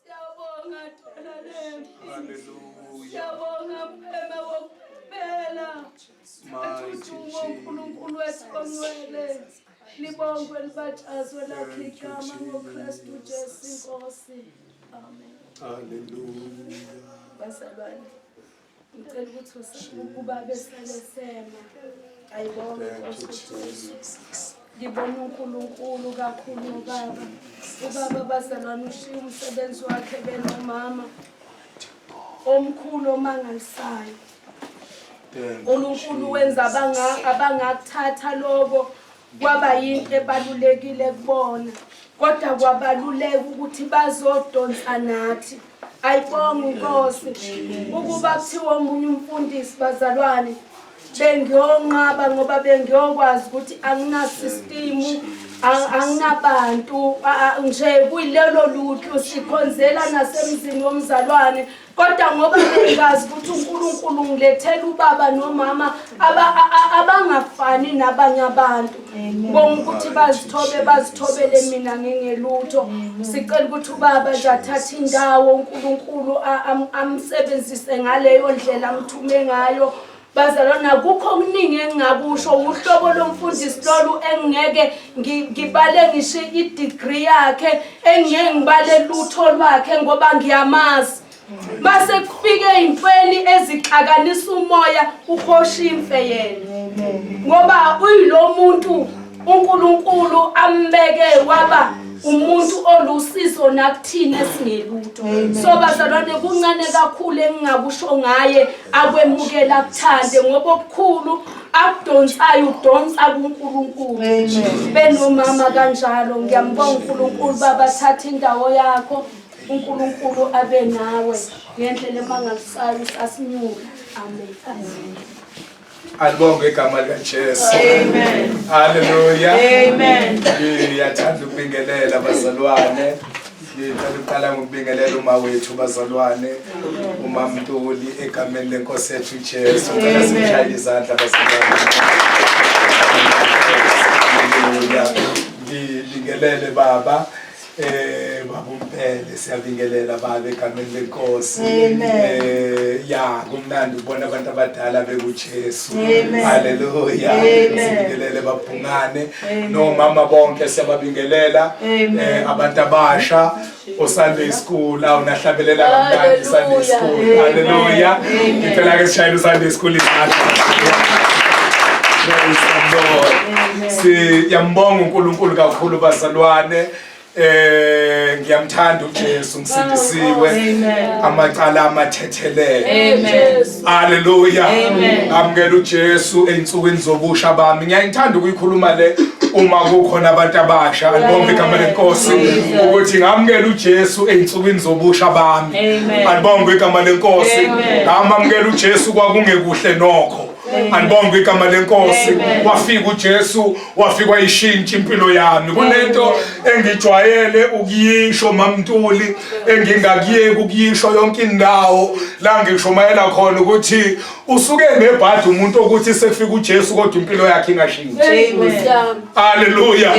Siyabonga thina lempi. Hallelujah. Siyabonga mpema wokuphela. Ethuthuma uNkulunkulu wethu ongcwele. Libongwe libatshazwe lakhe igama ngoKristu Jesu inkosi. Amen. Hallelujah. Bazalwane. Ngicela ukuthi ubaba esalesema. Ayibonge Nkosi Jesu. Ngibona uNkulunkulu kakhulu baba. Ubaba bazalwane ushiya umsebenzi wakhe benomama. Omkhulu omangalisayo. uNkulunkulu wenza abangakuthatha lokho kwaba yinto ebalulekile kubona. Kodwa kwabaluleka ukuthi bazodonsa nathi. Ayibonga Nkosi ukuba kuthiwa omunye umfundisi bazalwane bengiyonqaba ngoba bengiyokwazi ukuthi angina system anginabantu nje kuyilelo lutho sikhonzela nasemzini womzalwane. Kodwa ngoba bengazi ukuthi uNkulunkulu ngilethela ubaba nomama abangafani nabanye abantu. Ngibonga ukuthi bazithobele mina ngingelutho. Sicela ukuthi ubaba nje athathe indawo uNkulunkulu amsebenzise ngaleyo ndlela amthume ngayo. Bazalwane akukho okuningi engingakusho uhlobo lomfundisi lolu engeke ngibale ngisho i-degree yakhe engeke ngibale lutho lwakhe ngoba ngiyamazi. Base kufike impeli ezixakanisa umoya uHoshimfe yena. Ngoba uyilo muntu uNkulunkulu ambeke waba umuntu olusizo nakuthina esingelutho. So bazalwane kuncane kakhulu engingakusho ngaye akwemukela kuthande ngoba okukhulu akudonsayo udonsa kuNkulunkulu. Benomama kanjalo ngiyambonga uNkulunkulu baba thatha indawo yakho. uNkulunkulu abe nawe ngendlela emangalisayo sasinyuka. Amen. Alibonge igama likaJesu. Amen. Hallelujah. Amen. Ngiyathanda ukubingelela bazalwane. Ngithanda ukuqala ngokubingelela uma wethu bazalwane. uMamntuli egameni lenkosi yethu uJesu. Ngicela sishayele izandla bazalwane. Hallelujah. Ngibingelele baba. Babumpele siyabingelela baba egameni lenkosi. Ya kumnandi ubona abantu abadala bekuJesu. Hallelujah. Sibingelele babhungane nomama bonke siyababingelela. Abantu abasha oSunday school awunahlabelela kamnandi Sunday school. Hallelujah. Ngicela ke sishayele uSunday school izandla. Praise the Lord. Siyambonga uNkulunkulu kakhulu bazalwane. Ngiyamthanda uJesu ngisindisiwe amacala amathethelele. Hallelujah. Ngamukela uJesu einsukwini zobusha bami. Ngiyayithanda ukuyikhuluma le uma kukhona abantu abasha alibonke igama lenkosi ukuthi ngamukela uJesu einsukwini zobusha bami. Alibonke igama lenkosi. Ngamamukela uJesu kwakungekuhle nokho. Alibonge igama lenkosi. Wafika uJesu wafika wayishintsha impilo yami. Kunento engijwayele ukuyisho Mamntuli engingakuyeki ukuyisho yonke indawo la ngishumayela khona ukuthi usuke nebhadi umuntu ukuthi sekufika uJesu kodwa impilo yakhe ingashintshi. Hallelujah.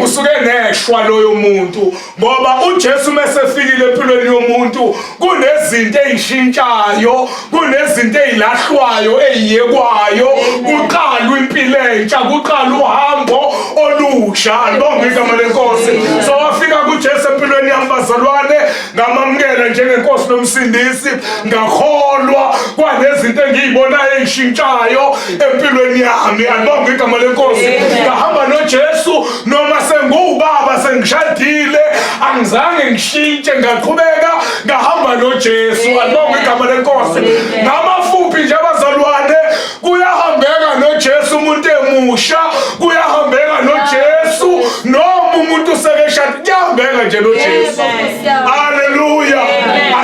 Usuke neshwa loyo muntu ngoba uJesu mesefikile empilweni yomuntu kunezinto ezishintshayo, kunezinto ezilahlwayo eziyekwayo, kuqalwa impilo entsha, kuqalwa uhambo olusha. Alibonge igama lenkosi. So wafika kuJesu empilweni yami bazalwane ngamamukela njengenkosi nomsindisi, ngakholwa kwanezinto engiyibonayo ezishintshayo empilweni yami. Alibonge igama lenkosi. Ngahamba noJesu noma sengubaba sengishadile angizange ngishintshe, ngaqhubeka ngahamba noJesu. Alibonge igama lenkosi. Ngamafuphi nje abazalwane kuyahambeka noJesu umuntu emusha, kuyahambeka noJesu noma umuntu sekeshada, kuyahambeka nje noJesu. Hallelujah.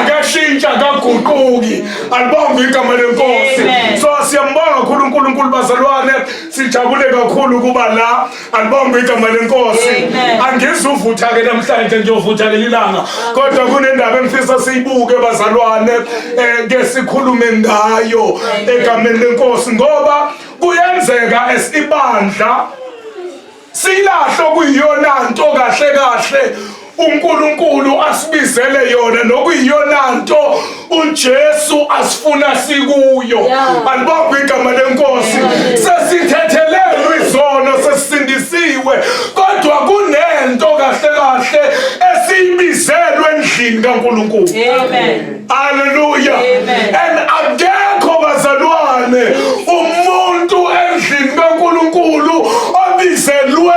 Akashintsha akaguquki. Alibonge igama lenkosi. So siyambonga kakhulu uNkulunkulu bazalwane, sijabule kakhulu kuba la. Alibonge igama lenkosi. Angizuvutha ke namhlanje ngiyovutha lelilanga, kodwa kunendaba emfisa siyibuke bazalwane ke sikhulume ngayo egameni lenkosi ngoba kuyenzeka esibandla silahlo kuyiyona nto kahle kahle uNkulunkulu asibizele yona nokuyiyona nto uJesu asifuna sikuyo. Alibonge igama lenkosi. Sesithethelelwe izono, sesindisiwe, kodwa kunento kahle kahle esiyibizelwe endlini kaNkulunkulu. Amen. Hallelujah. And akekho bazalwane umuntu endlini kaNkulunkulu obizelwe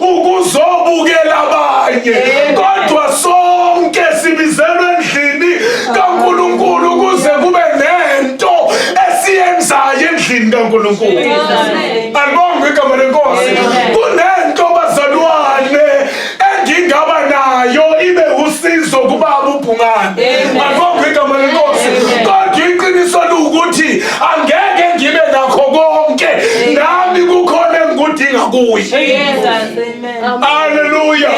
ukuzobukela abanye, kodwa sonke sibizelwe endlini kaNkulunkulu ukuze kube nento esiyenzayo endlini kaNkulunkulu. Alibonge igama lenkosi. Kunento bazalwane engingaba nayo ibe usizo kubaba uBhungane. Alibonge igama lenkosi. Kodwa iqiniso ukuthi angeke ngibe nakho konke, nami kukhona engikudinga kuye. Hallelujah.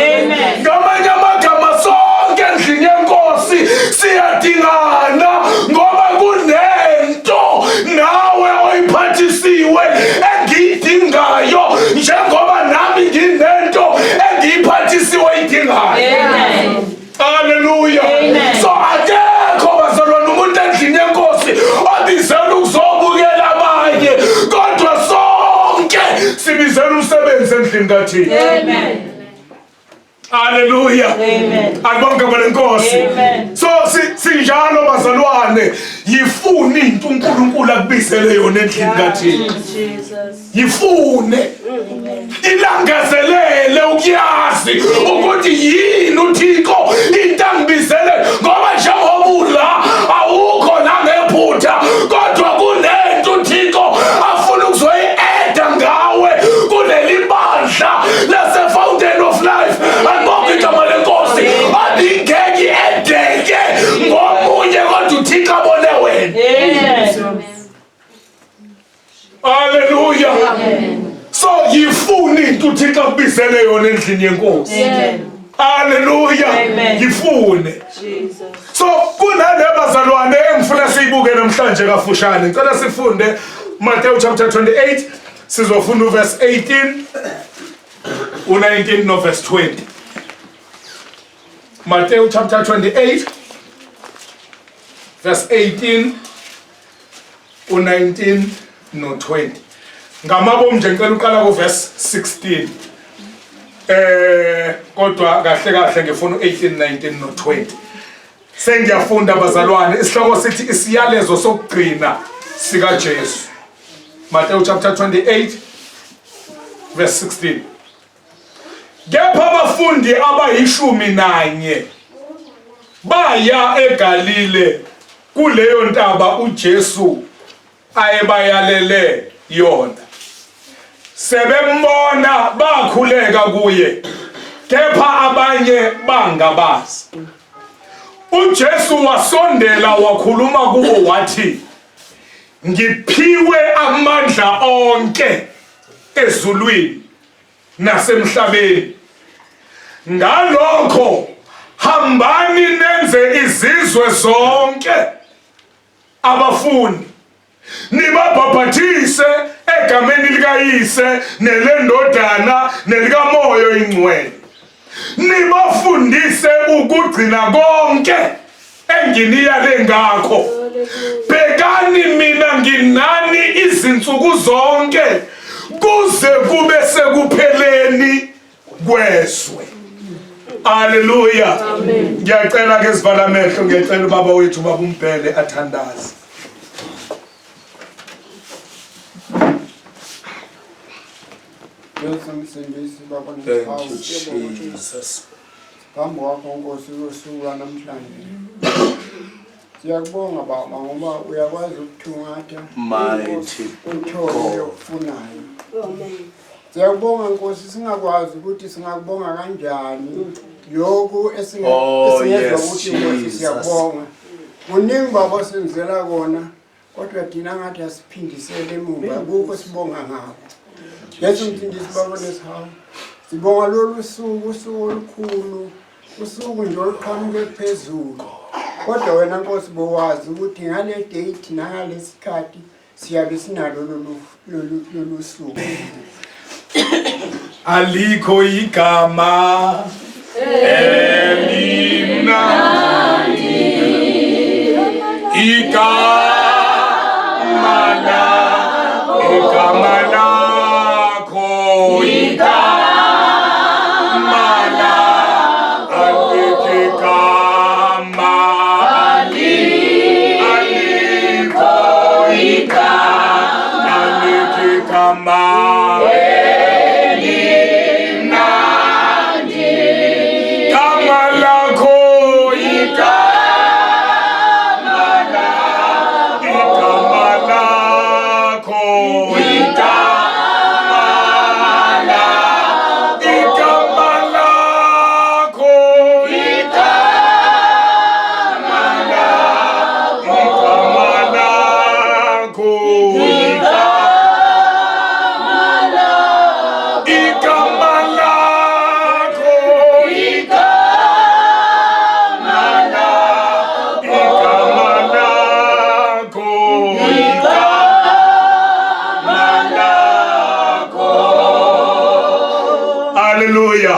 Ngamanye amagama sonke endlini yenkosi siyadingana, ngoba kunento nawe oyiphathisiwe engiyidingayo, njengoba nami nginento engiyiphathisiwe idingayo. Hallelujah. So akekho bazalwane umuntu endlini yenkosi obizela ukuzobukela abanye, kodwa sonke sibizela umsebenzi endlini kaThixo. Hallelujah. Alibonge igama lenkosi. So sinjalo bazalwane, yifune into uNkulunkulu akubizele yona endlini kaThixo. Yifune, ilangazelele ukuyazi ukuthi yini uThixo into angibizele, ngoba njengoba ula awukho nangephutha, kodwa kunento uThixo afuna ukuzoyi-eda ngawe kuleli bandla lase-Fountain of Life. Alibonge igama lenkosi. Angeke iedeke ngomunye, kodwa uThixo abone wena. Hallelujah. So yifuni into uThixo akubizele yona endlini yenkosi. Hallelujah. Yifune. So kunale bazalwane engifuna siyibuke namhlanje kafushane. Ngicela sifunde Matthew chapter 28, sizofunda uverse 18, u19 no verse 20. Matthew chapter 28 verse 18, u19 no 20. Ngamabomu nje ngicela uqala ku verse 16. Kodwa kahle kahle ngifuna 18, 19 no 20. Sengiyafunda bazalwane, isihloko sithi isiyalezo sokugcina sika Jesu. Matthew chapter 28 verse 16. Kepha abafundi abayishumi baya eGalile kuleyo ntaba uJesu ayebayalele yona. Sebembona bakhuleka kuye, kepha abanye bangabazi. uJesu wasondela wakhuluma kubo wathi, ngiphiwe amandla onke ezulwini nasemhlabeni. Ngalokho hambani nenze izizwe zonke abafundi, nibabhaphathise egameni likaYise nelendodana nelikaMoya Oyingcwele, nibafundise ukugcina konke enginiyale ngakho. Bhekani mina nginani izinsuku zonke kuze kube sekupheleni kwezwe. Hallelujah. Ngiyacela ke sivala amehlo, ngiyacela ubaba wethu baba uMbhele athandaze. Thank you, Jesus. Phambi kwakho Nkosi usuku namhlanje. Siyakubonga Baba ngoba uyakwazi ukuthungatha Mighty uthole okufunayo. Amen. Siyakubonga Nkosi, singakwazi ukuthi singakubonga kanjani lokhu esingezwa ukuthi Nkosi siyakubonga. Kuningi Baba senzela kona, kodwa thina ngathi asiphindisele emuva kukho sibonga ngakho. Yesu mthindisi Baba lesihawu, sibonga lolu suku, usuku olukhulu, usuku nje oluqhamuke phezulu. Kodwa wena Nkosi bowazi ukuthi ngale date nangalesikhathi siyabe sinalo lolu suku. Alikho igama elimnandi igama lakho igama lakho alikho igama alikho igama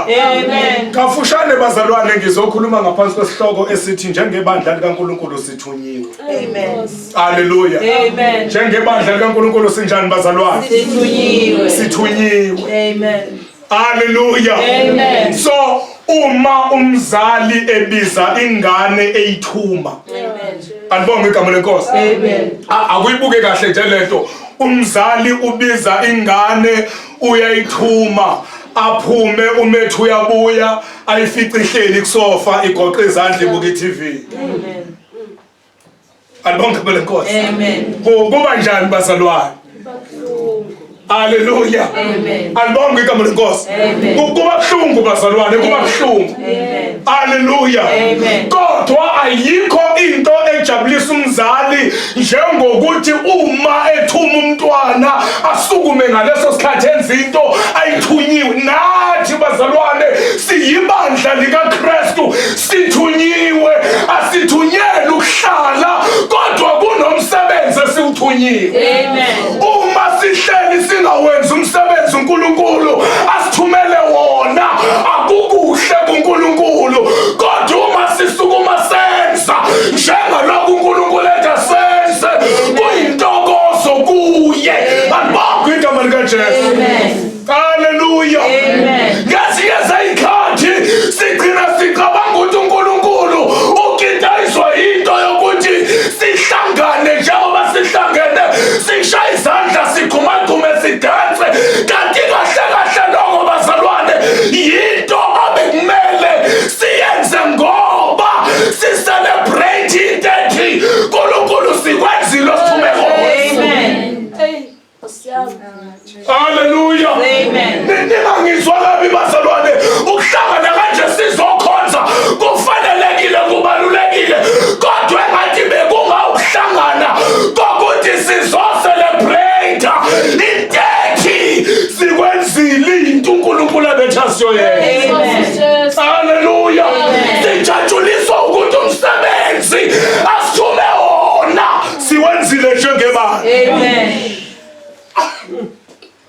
Amen. Kafushane bazalwane ngizokhuluma ngaphansi kwesihloko esithi njengebandla likaNkulunkulu sithunyiwe. Amen. Hallelujah. Amen. Njengebandla likaNkulunkulu sinjani bazalwane? Sithunyiwe. Sithunyiwe. Amen. Hallelujah. Amen. So uma umzali ebiza ingane eyithuma. Amen. Alibonga igama lenkosi. Amen. Akuyibuke kahle nje lento. Umzali ubiza ingane uyayithuma. Aphume umethu uyabuya ayifice ihleli kusofa igoqe izandla ibuka iTV. Amen. Alibonga igama lenkosi. Amen. Kuba njani bazalwane? Hallelujah. Amen. Alibonga igama lenkosi. Amen. Kuba buhlungu bazalwane, kuba buhlungu. Amen. Hallelujah. Amen. Kodwa ayikho into ejabulisa umzali njengokuthi uma ethuma umntwana asukume ngaleso sikhathi enza into ayithunyiwe. Nathi bazalwane siyibandla likaKristu sithunyiwe, asithunyelwe ukuhlala kodwa kunomsebenzi esiwuthunyiwe. Amen. Uma sihleli singawenzi umsebenzi uNkulunkulu asithumele wona akukuhle kuNkulunkulu, kodwa uma sisukuma senza njengalokhu uNkulunkulu ethe senze kuyintokozo kuye. Alibonga igama likaJesu. Amen. Hallelujah. Amen. Ngezinye zeyikhathi sigcina sicabanga ukuthi uNkulunkulu ukitayizwa into yokuthi sihlangane njengoba sihlangene sishaye izandla sikhumadume sidanse, kanti kahle kahle lokho bazalwane yinto abekumele siyenze ngoba si-celebrate i-30 uNkulunkulu sikwenzile osithume khona. Amen. Hallelujah. Amen. Ningangizwa kabi bazalwane, ukuhlangana kanje sizokhonza kufanelekile kubalulekile, kodwa engathi bekungawuhlangana kokuthi sizo-celebrate i-30 sikwenzile into uNkulunkulu abethasiyo yenza. Amen. Hallelujah. Sijatshuliswa ukuthi umsebenzi asithume wona siwenzile njengebandla. Amen.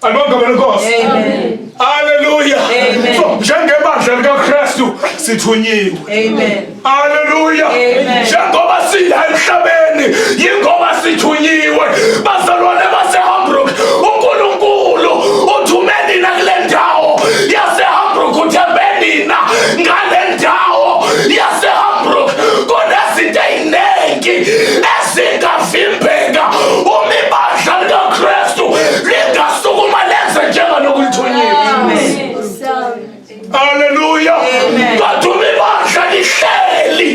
Alibonga lenkosi. Amen. Hallelujah. Amen. So njengebandla likaKristu sithunyiwe. Amen. Hallelujah. Amen. Njengoba sila emhlabeni yingoba sithunyiwe. Bazalwane baseHambrook, uNkulunkulu uthumeni nakule ndawo yaseHambrook, uthembeni na ngale ndawo yaseHambrook kunezinto eziningi ezingavimbeka uma ibandla likaKristu lingasukuma lenze njengalokuthunywe. Amen. Hallelujah. Amen. Kodwa ibandla lihleli.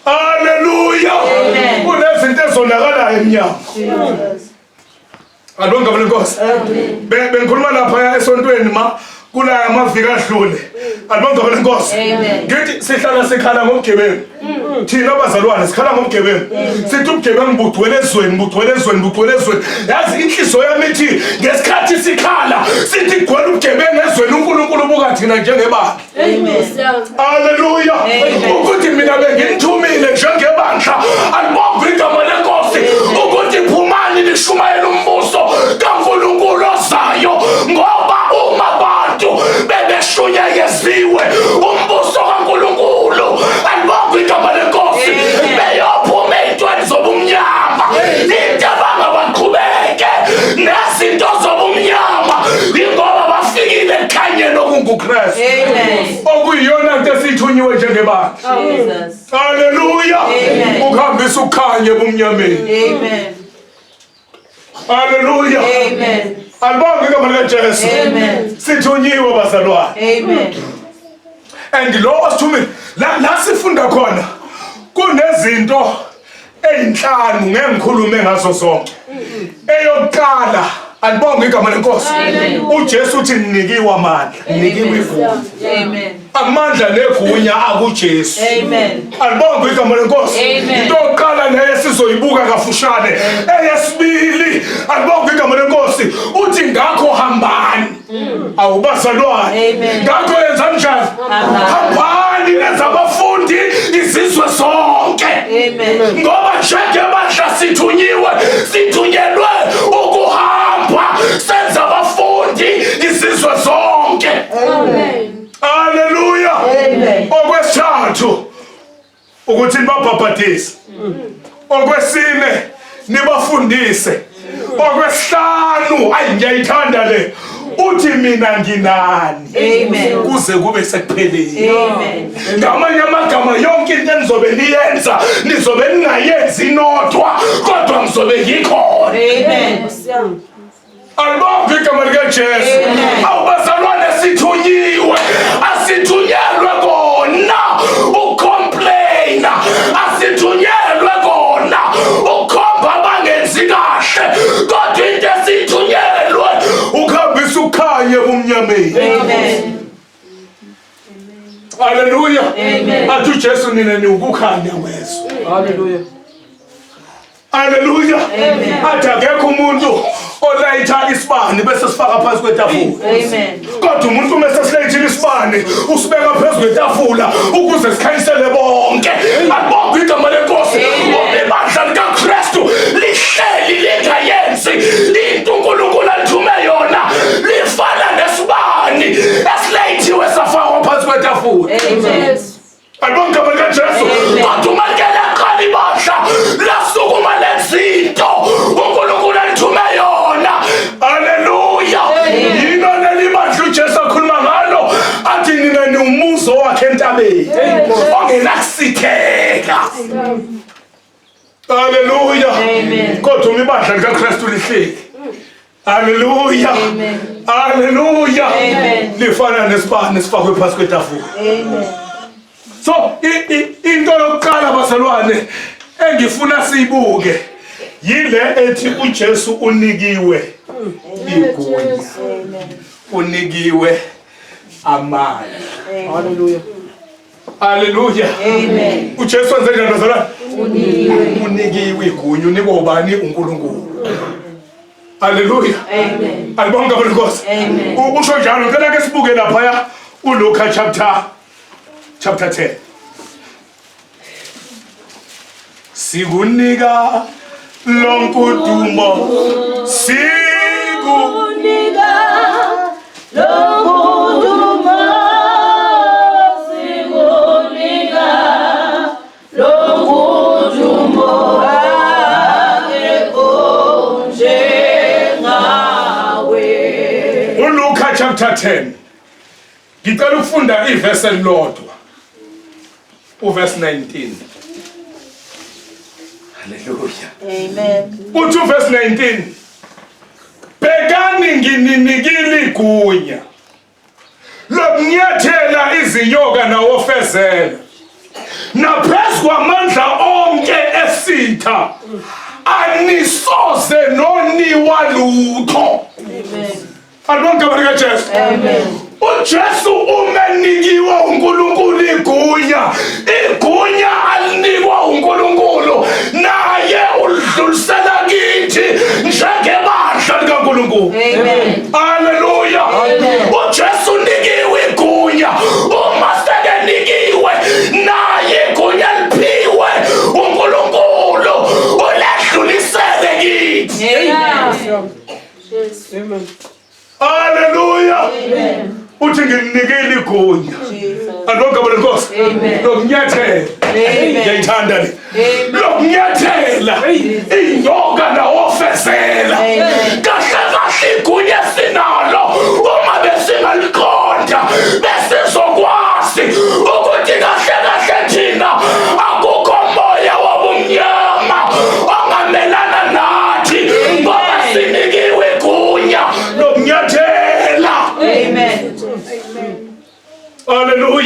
Hallelujah. Amen. Kunezinto ezonakalayo emnyango. Alibonga lenkosi. Bengikhuluma lapha esontweni kula amaviki adlule. Alibonga lenkosi. Ngithi sihlala sikhala ngobugebengu. Thina bazalwane sikhala ngobugebengu. Sithi ubugebengu bugcwele ezweni. Yazi inhliziyo yami ithi ngesikhathi sikhala sithi gcwele ubugebengu ezweni uNkulunkulu ubuka thina njengebandla. Hallelujah. Ukuthi mina bengithumile njengebandla. Alibonga igama lenkosi ukuthi phumani lishumayela umbuso kaNkulunkulu ozayo, ngoba uma abantu bebeshunyekeziwe umbuso unguKristu. Amen. Okuyiyona into esithunyiwe njengebandla. Jesus. Hallelujah. Amen. Ukuhambisa ukhanye ebumnyameni. Amen. Hallelujah. Amen. Alibonge igama likaJesu. Amen. Sithunyiwe bazalwane. Amen. And lo wasithumile la sifunda khona kunezinto eyinhlanu ngeke ngikhulume ngazo zonke. Eyokuqala alibonge igama lenkosi. uJesu uthi ninikiwe amandla, ninikiwe igunya. Amen. Amandla negunya akuJesu. Amen. Alibonge igama lenkosi. Amen. Into yokuqala leyo sizoyibuka kafushane. Eyesibili alibonge igama lenkosi uthi ngakho hambani. Awubazalwane. Amen. Ngakho yenza njani? Hambani nenza abafundi izizwe zonke. Amen. Ngoba njengebandla sithunyelwe ukuhamba senza abafundi izizwe zonke. Amen. Hallelujah. Amen. Okwesithathu ukuthi nibabhabhatise. Okwesine nibafundise. Okwesihlanu ngiyayithanda le uthi mina nginani. Amen. Kuze kube sekupheleni. Amen. Ngamanye amagama yonke into enizobe niyenza nizobe ningayenzi nodwa kodwa ngizobe ngikhona. Amen. Alibonge igama likaJesu. Awubazalwane sithunyiwe, asithunyelwe kona ucomplaina, asithunyelwe kona ukhomba abangenzi kahle, kodwa into esithunyelwe ukuhambisa ukhanye ebumnyameni. Amen. Hallelujah. Amen. Athi uJesu nina niwukukhanya wezwe. Hallelujah. Hallelujah. Amen. Athi akekho umuntu olayitha isibani bese sifaka phansi kwetafula. Amen. Kodwa umuntu mesesilayithile isibani usibeka phezu kwetafula ukuze sikhanyisele bonke. Alibonge igama lenkosi. Ibandla likaKristu lihleli lingayenzi into uNkulunkulu alithume yona, lifana nesibani esilayithiwe safakwa phansi kwetafula. Amen. Alibonge igama likaJesu. Kodwa umakela qala ibandla lasukuma lezinto uNkulunkulu alithume yona. Hallelujah. Yino leli bandla uJesu akhuluma ngalo athi nina niwumuzo wakhe entabeni ongenakusitheka. Hallelujah. Amen. Kodwa ibandla likaKristu lihleli. Hallelujah. Amen. Hallelujah. Amen. Lifana nesibani sifakwe phansi kwetafula. Amen. So into yokuqala bazalwane engifuna siyibuke yile ethi uJesu unikiwe igunya, unikiwe amandla. Hallelujah. Hallelujah. Amen. uJesu wenze njani bazalwane? Unikiwe igunya, unikwe ubani? uNkulunkulu. Hallelujah. Amen. Alibonge igama lenkosi. Amen. Usho njalo ngicela ke sibuke lapha uLuka chapter 10. Sikunika lonke udumo, Sikunika lonke udumo, sikunika lonke udumo, akekho njengawe. uLuka chapter 10. Ngicela ukufunda iverse elilodwa. Uverse 19. Hallelujah. Amen. Uthi verse 19. Bhekani ngininikile igunya lokunyathela izinyoka nawofezela naphezu kwamandla onke esitha anisoze noniwa lutho. Amen. Alibonge igama likaJesu. Amen. uJesu umenikiwe uNkulunkulu igunya alinikwa uNkulunkulu, naye udlulisela kithi njengebandla likaNkulunkulu. Amen. Hallelujah. uJesu unikiwe igunya, uma sekenikiwe naye igunya liphiwe uNkulunkulu uledlulisele kithi. Amen. Amen. Hallelujah. Amen. Uthi nginikile igunya. Alibonge igama lenkosi. Lokunyathela. Ngiyayithanda le. Lokunyathela inyoka nawofezela. Kahle kahle igunya sinalo uma besingaliqonda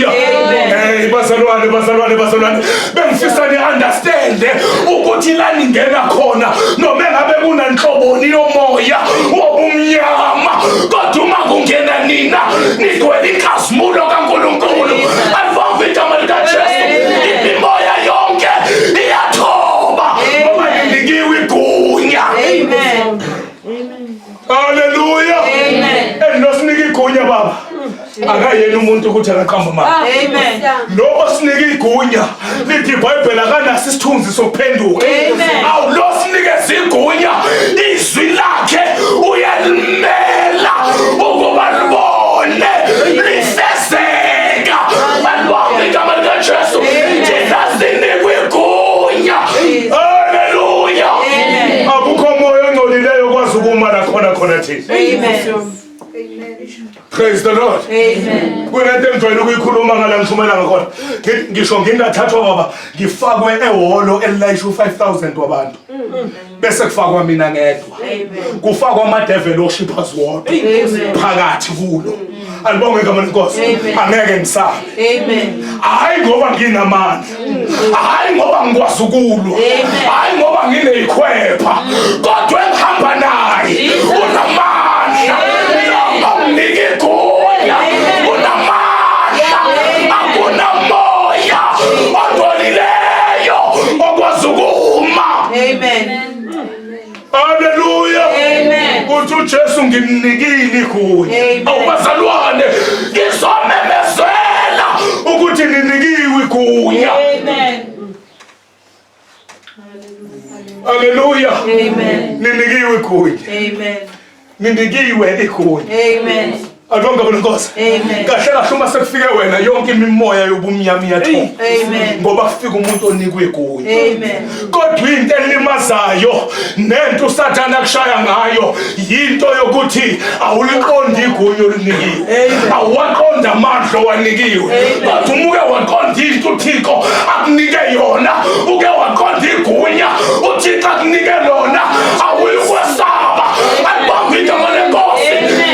Hallelujah. Hey, bazalwane. Bengifisa ni understand ukuthi la ningena khona noma ngabe kunanhloboni yomoya wobumnyama kodwa uma kungena nina nigcwele ikhasimulo kaNkulunkulu. Alivavita malikaJesu. Imoya yonke iyathoba ngoba ninikiwe igunya. Amen. Hallelujah. Amen. Enosinike igunya baba. Akayena umuntu ukuthi akaqamba manje. Amen. Lo sinike igunya lithi iBhayibheli akanasi isithunzi sokuphenduka. Amen. Awu lo sinikeza igunya izwi lakhe uyalimela ukuba libone lifezeka. Balibonge igama likaJesu. Thina sinikwe igunya. Hallelujah. Akukho moya ongcolileyo kwazi ukuma la khona thina. Amen. Praise the Lord. Amen. Kunento engijwayele ukuyikhuluma ngala ngishumela ngakhona. Ngisho ngingathathwa baba ngifakwe ehholo elilayisha u5000 wabantu. Bese kufakwa mina ngedwa. Amen. Kufakwa ama-devil worshippers wodwa phakathi kulo. Alibonge igama lenkosi. Angeke ngisabe. Amen. Hayi ngoba nginamandla. Hayi ngoba ngikwazi ukulwa. Hayi ngoba ngineyikhwepha. Kodwa engihamba naye unamandla. Nike igunya. Unamandla. Akuna moya ongcolileyo okwazi ukuma. Amen. Hallelujah. Amen. Uthi uJesu ngimnikile igunya. Awubazalwane ngizomemezela ukuthi ninikiwe igunya. Amen. Hallelujah. Amen. Ninikiwe igunya. Amen. Ninikiwe igunya. Amen. Alibonge lenkosi. Amen. Kahle uma sekufike wena yonke imimoya yobumnyama iyathoba. Amen. Ngoba kufika umuntu onikwe igunya. Amen. Kodwa into elimazayo nento uSathane akushaya ngayo yinto yokuthi awuliqondi igunya olinikiwe. Awaqonda amandla wanikiwe. Kodwa umuke waqonda into uThixo akunike yona, uke waqonda igunya uThixo akunike lona, awuyikwesaba. Alibonge igama lenkosi.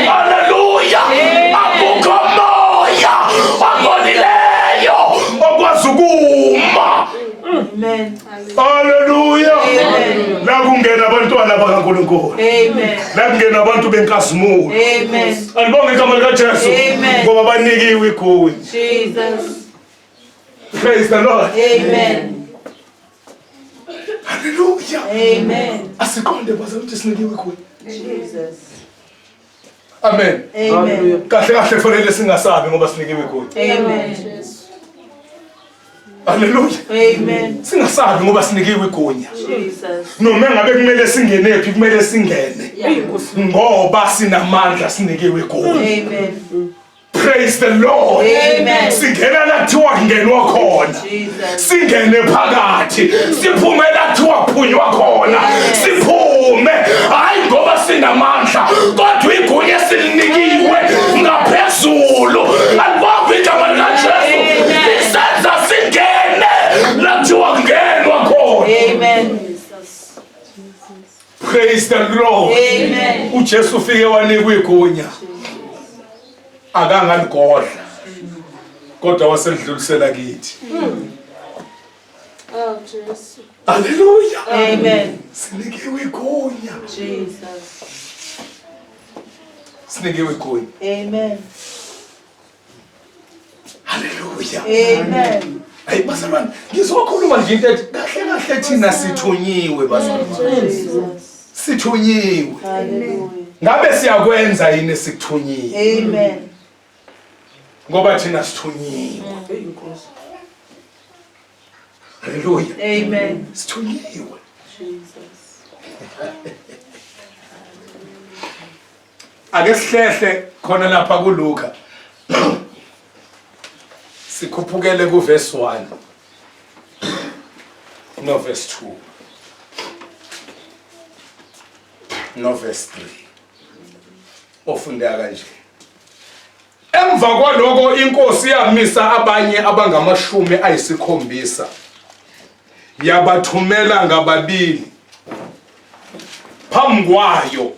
Hallelujah. Akukho moya ongcolileyo okwazi ukuma. Amen. Hallelujah. Amen. La kungena abantwana bakaNkulunkulu. Amen. La kungena abantu benkazimulo. Amen. Alibonge igama likaJesu Amen. ngoba banikiwe igunya. Jesus. Praise the Lord. Amen. Hallelujah. Amen. Asiqonde baze ukuthi sinikiwe igunya. Jesus. Amen. Amen. Kahle kufanele singasabi ngoba sinikiwe igunya. Amen. Hallelujah. Amen. Singasabi ngoba sinikiwe igunya. Jesus. Noma ngabe kumele singene phi kumele singene. Ngoba sinamandla sinikiwe igunya. Amen. Praise the Lord. Amen. Singena la kuthiwa kungenwa khona. Jesus. Singene phakathi. Siphume la kuthiwa kuphunywa khona. Siphume. Hayi ngoba sinamandla. Kodwa igunya silinikiwe ngaphezulu. Alibonge igama likaJesu. Lisenza singene la kuthiwa kungenwa khona. Amen. Praise the Lord. Amen. uJesu ufike wanikwa igunya. Akangaligodla. Kodwa waselidlulisela kithi. Oh, Jesus. Hallelujah. Amen. Sinikiwe igunya. Jesus. Sinikiwe igunya. Amen. Hallelujah. Amen. Hayi bazalwane, ngizokhuluma nje into ethi kahle thina sithunyiwe bazalwane. Jesus. Sithunyiwe. Hallelujah. Ngabe siyakwenza yini sikuthunyiwe? Amen. Ngoba thina sithunyiwe. Hallelujah. Amen. Sithunyiwe. Jesus. Ake sihlehle khona lapha kuLuka. Sikhuphukele kuverse 1 no verse 2 no verse 3 ofundeka kanje. Emva kwaloko inkosi yamisa abanye abangamashumi ayisikhombisa yabathumela ngababili phambi kwayo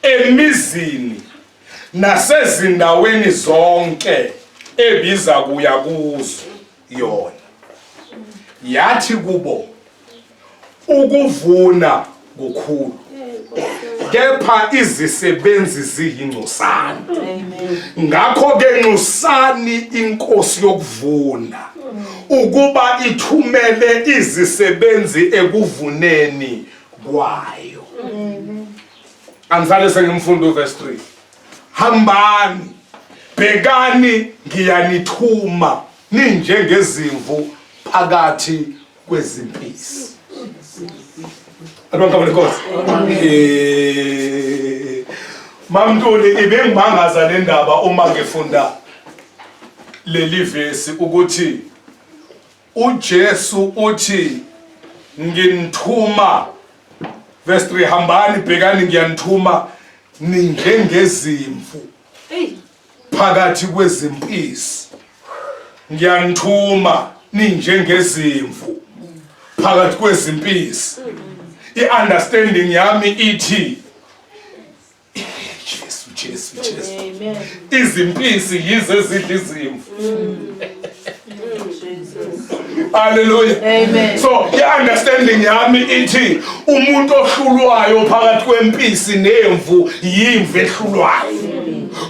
emizini nasezindaweni zonke ebiza kuya kuzo yona. Yathi kubo ukuvuna kukhulu kepha izisebenzi ziyingcosana. Ngakho ke nxusani inkosi yokuvuna ukuba ithumele izisebenzi ekuvuneni kwayo. Angisale sengimfundo verse 3. Hambani, bhekani ngiyanithuma ninjengezimvu phakathi kwezimpisi. Abantu kaBenkosi. Mamntuli ibengimangaza le ndaba uma ngifunda leli verse ukuthi uJesu uthi nginithuma, verse 3, hambani bhekani ngiyanithuma ninjengezimvu phakathi kwezimpisi. Ngiyanithuma ninjengezimvu phakathi kwezimpisi. I-understanding yami ithi Jesu. Izimpisi yize zidla izimvu. Hallelujah. Amen. So i-understanding yami ithi umuntu ohlulwayo phakathi kwempisi nemvu yimvu ehlulwayo.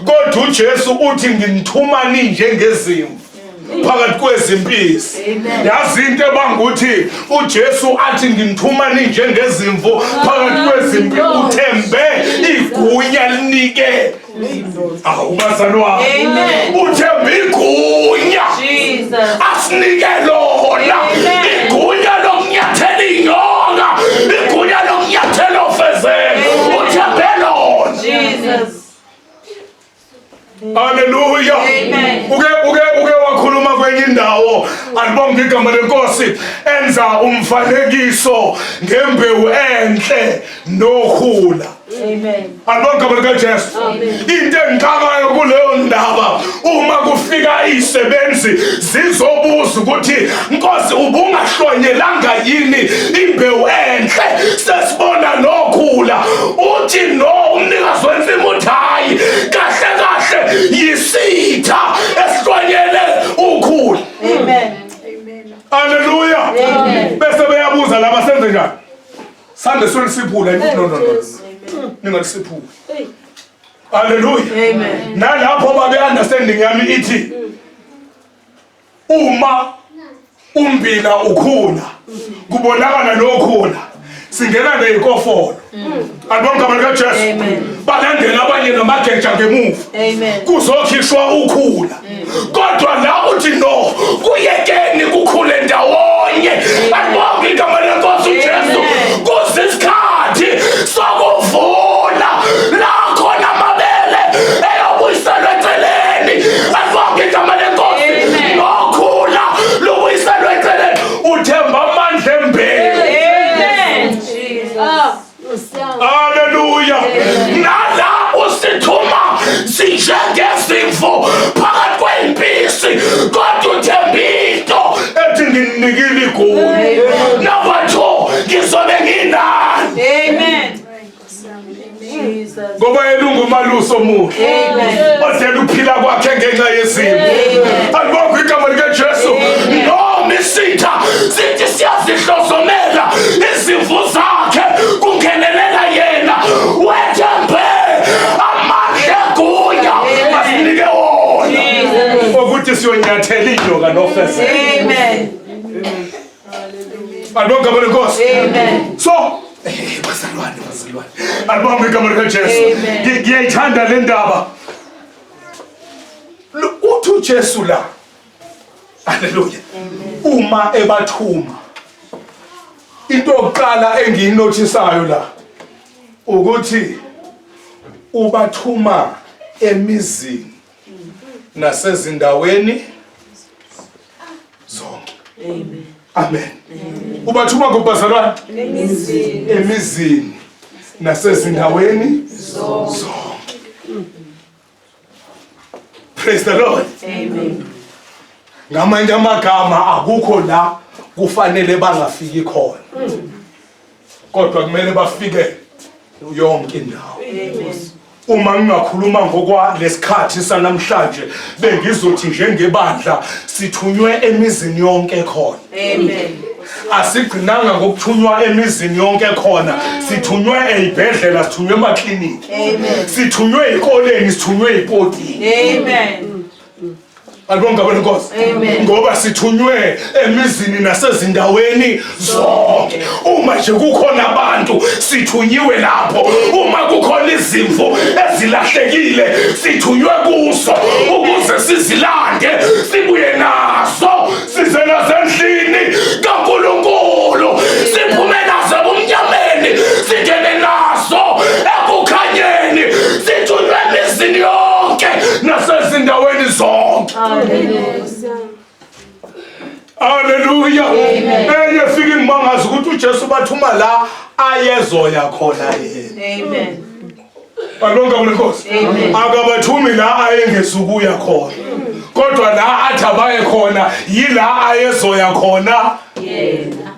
Kodwa uJesu uthi nginithuma ninjengezimvu phakathi kwezimpisi. Yazi into ebangukuthi uJesu athi nginithuma ninjengezimvu phakathi kwezimpisi, uthembe igunya linike. Awubazalwa. Uthembe igunya asinike lona. Igunya lokunyathela inyonga, igunya lokunyathela ofezela. Uthembe lona. Jesus. Hallelujah. Uke wakhuluma kwenye indawo alibonga igama lenkosi enza umfanekiso ngembewu enhle nokhula. Amen. Alibonga igama likaJesu. Into engixakayo kuleyo ndaba uma kufika izisebenzi zizobuza ukuthi Nkosi ubungahlonyelanga yini imbewu enhle sesibona nokhula. Uthi no, umnikazi wensimu uthi hayi kahle yisitha esihlonyele ukhula. Amen. Hallelujah. Bese beyabuza laba senze njani? Sande solisiphula no. Ningalisiphula. Hallelujah. Amen. Nalapho babe understanding yami ithi uma umbila ukhula kubonakala nokhula singena nezikofolo. Alibonga igama likaJesu. Balandela abanye namageja ngemuva. Kuzokhishwa ukhula. Kodwa la uthi no, kuyekeni kukhule ndawonye. Alibonga igama lenkosi uJesu. Kuzisikhathi sokuvuna la khona amabele eyobuyiselwa eceleni. Alibonga igama lenkosi. Nokhula lubuyiselwa eceleni. Uthemba amandla embewu. Hallelujah. Nala usithuma sinjengezimvu phakathi kwempisi, kodwa uthembito ethi nginikile igunya. Number 2, ngizobe nginani. Amen. Ngoba yena ungumaluso omuhle. Odlela ukuphila kwakhe ngenxa yezimvu. Alibonga igama likaJesu. Noma isitha sithi siyazihlosomela izimvu zakhe kungenelela yena. Wethembe amandla egunya asinike wona. Ukuthi siyonyathela inyoka nofezela. Amen. Alibonga igama lenkosi. Amen. So bazalwane alibonga igama likaJesu. Ngiyayithanda le ndaba. Uthi uJesu la, haleluya, uma ebathuma into yokuqala engiyinothisayo la ukuthi ubathuma emizini nasezindaweni zonke. Amen. Ubathuma kubazalwane emizini nasezindaweni zonke. Praise the Lord. Amen. Ngamanye amagama akukho la kufanele bangafiki khona. Kodwa kumele bafike yonke indawo. uma ngingakhuluma ngokwa lesikhathi sanamhlanje bengizothi njengebandla sithunywe emizini yonke khona. Amen. Asigcinanga ngokuthunywa emizini yonke khona, sithunywe ezibhedlela, sithunywe emakliniki. Amen. Sithunywe ezikoleni, sithunywe ezipotini. Amen. Alibonga wena Nkosi. Ngoba sithunywe emizini nasezindaweni zonke. Uma nje kukhona abantu sithunyiwe lapho. Uma kukhona izimvu ezilahlekile sithunywe kuso ukuze sizilande sibuye nazo size nasendlini kaNkulunkulu siphume nazo ebumnyameni singene nazo ekukhanyeni sithunywe emizini yonke nasezindaweni zonke. Hallelujah. Enye fika ngimangaza ukuthi uJesu bathuma la ayezoya khona yena. Amen. Balonga kulenkosi. Akabathumi la ayengesukuya khona. Kodwa la athi abaye khona yila ayezoya khona yena.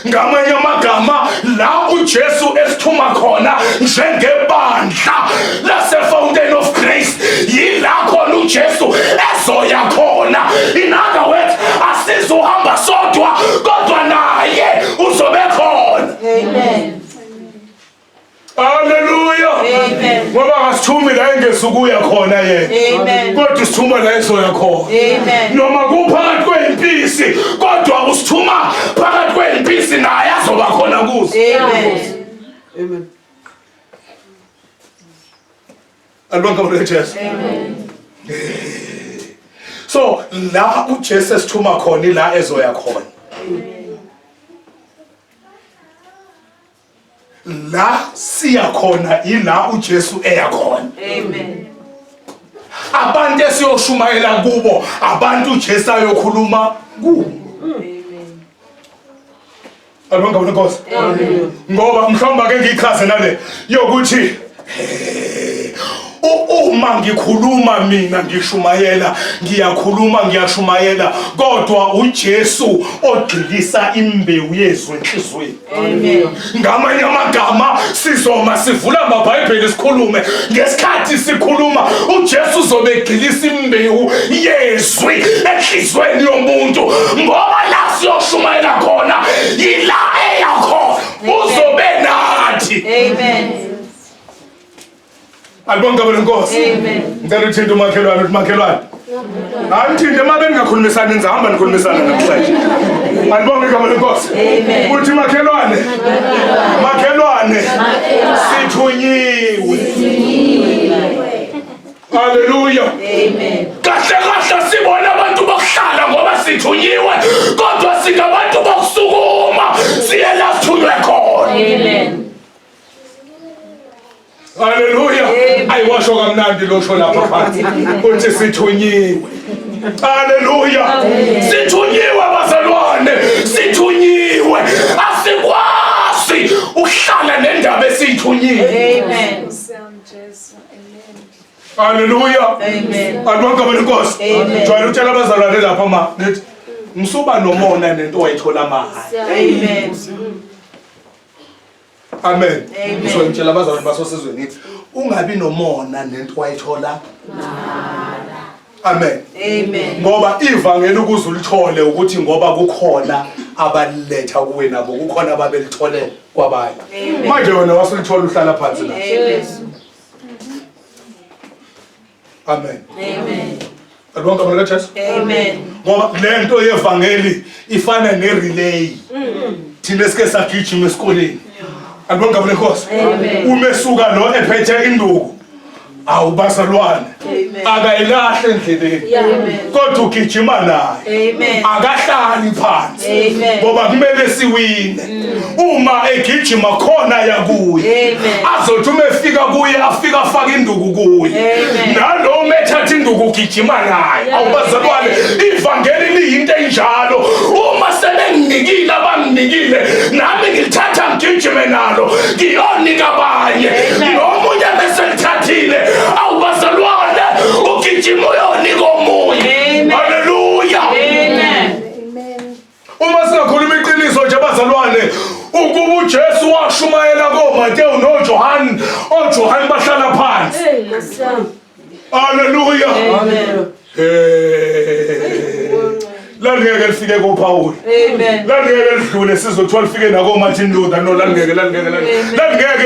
Ngamanye amagama la uJesu esithuma khona njengebandla lase-Fountain of Grace yila khona uJesu ezoya khona. In other words, asizuhamba sodwa kodwa naye uzobe khona. Amen. Hallelujah. Amen. Ngoba ngasithumi la engesukuya khona yena. Amen. Kodwa usithuma la ezoya khona. Amen. Noma kuphakathi kwempisi kodwa usithuma phakathi kwempisi naye azoba khona kuzo. Amen. Amen. Alibonga uJesu. Amen. So la uJesu esithuma khona la ezoya khona. La siya khona ila uJesu eya khona. Amen. Abantu esiyoshumayela kubo abantu uJesu ayokhuluma kubo. Amen. Alibonga uNkosi. Ngoba mhlawumbe ake ngichaze nale yokuthi uma ngikhuluma mina ngishumayela ngiyakhuluma ngiyashumayela kodwa uJesu ogxilisa imbewu yezwi enhlizweni. Amen. Ngamanye amagama sizoma sivula amaBhayibheli sikhulume ngesikhathi sikhuluma uJesu uzobe egxilisa imbewu yezwi enhlizweni yomuntu ngoba la siyoshumayela khona yila eyakhona uzobe nathi. Amen. Alibonga Nkosi. Amen. Ngicela uthinte umakhelwane uthi makhelwane. Angithinte uma bengingakhulumisana nizahamba nikhulumisana namhlanje. Alibonga igama leNkosi. Amen. Uthi makhelwane. Makhelwane. Sithunyiwe. Hallelujah. Amen. Kahle kahle sibona abantu bokuhlala ngoba sithunyiwe kodwa singabantu bokusukuma siye la sithunywe khona. Amen. Hallelujah. Ayiwasho kamnandi losho lapha phansi. Uthi sithunyiwe. Hallelujah. Sithunyiwe bazalwane. Sithunyiwe. Asikwazi ukuhlala nendaba esithunyiwe. Amen. Hallelujah. Amen. Alibonga Nkosi. Amen. Jwayele utshela abazalwane lapha ma nithi msuba nomona nento oyithola mahala. Amen. Amen. Amen. Ngisho ngitshela abazalwane basosizweni nithi ungabi nomona nento oyithola mahala. Amen. Amen. Ngoba ivangeli ukuze ulithole ukuthi ngoba kukhona abaliletha kuwe nabo kukhona ababelithole kwabanye. Manje wena wasulithola uhlala phansi la. Amen. Amen. Amen. Alibonga bona kaJesu. Amen. Ngoba lento yevangeli ifana nerelay. Thina esike sagijima esikoleni. Alibonga bona Nkosi. Umesuka lo ephethe induku. Awubazalwane. Akayilahle endleleni. Kodwa ugijima naye. Amen. Akahlali phansi. Amen. Ngoba kumele siwine. Uma egijima khona yakuye. Amen. Azothi uma efika kuye afika afaka induku kuye. Amen. Nalo methatha induku ugijima naye. Awubazalwane ivangeli liyinto enjalo. Uma sebenginikile abanginikile nami ngilithatha ngijime nalo. Ngiyonika abanye. Nomunye beselithathile awubazalwane ugijima uyonika omunye. Hallelujah. Amen. Uma singakhuluma iqiniso nje abazalwane ukuba uJesu washumayela koMateyu noJohane, oJohane Hallelujah. Amen. Langeke lifike koPaul. Amen. Langeke lidlule sizothola lifike nako Martin Luther no langeke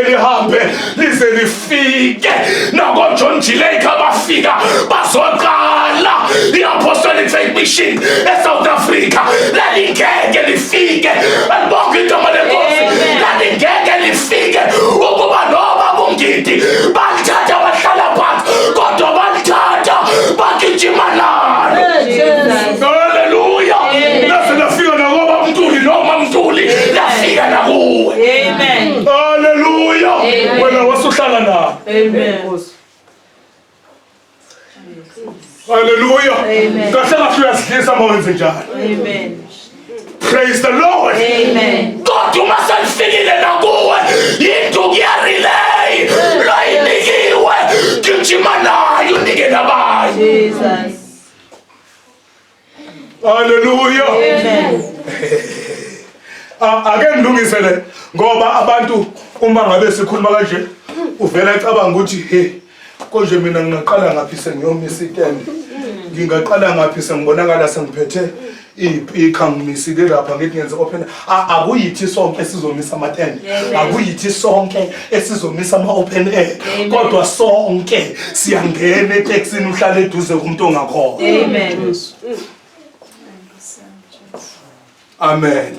lihambe lize lifike nako John G. Lake abafika bazoqala iapostolic faith mission eSouth Africa. Langeke lifike alibonke igama lenkosi. Langeke lifike ukuba noma bungidi balithatha bahlala phansi kodwa balithatha bagijima nalo. Hallelujah. Lase lafika nakuba mntuli noma mntuli lafika nakuwe. Amen. Hallelujah. Wena wasuhlala na. Amen. Hallelujah. Kahle kahle uyasidlisa mawenze njalo. Amen. Praise the Lord. Amen. God uma selifikile nakuwe yinto kuyarelay lo inikiwe gijima nayo unike nabanye. Jesus. Hallelujah. Amen. Ake ngilungisele ngoba abantu uma ngabe sikhuluma kanje uvela ecabanga ukuthi hey konje mina ngingaqala ngaphi sengiyomisa stand ngingaqala ngaphi sengibonakala sengiphethe iphika ngimisile lapha ngithi ngenze open akuyithi sonke esizomisa amatent akuyithi sonke esizomisa ama open air kodwa sonke siyangena etaxini uhlala eduze kumuntu ongakhona. Amen. Amen.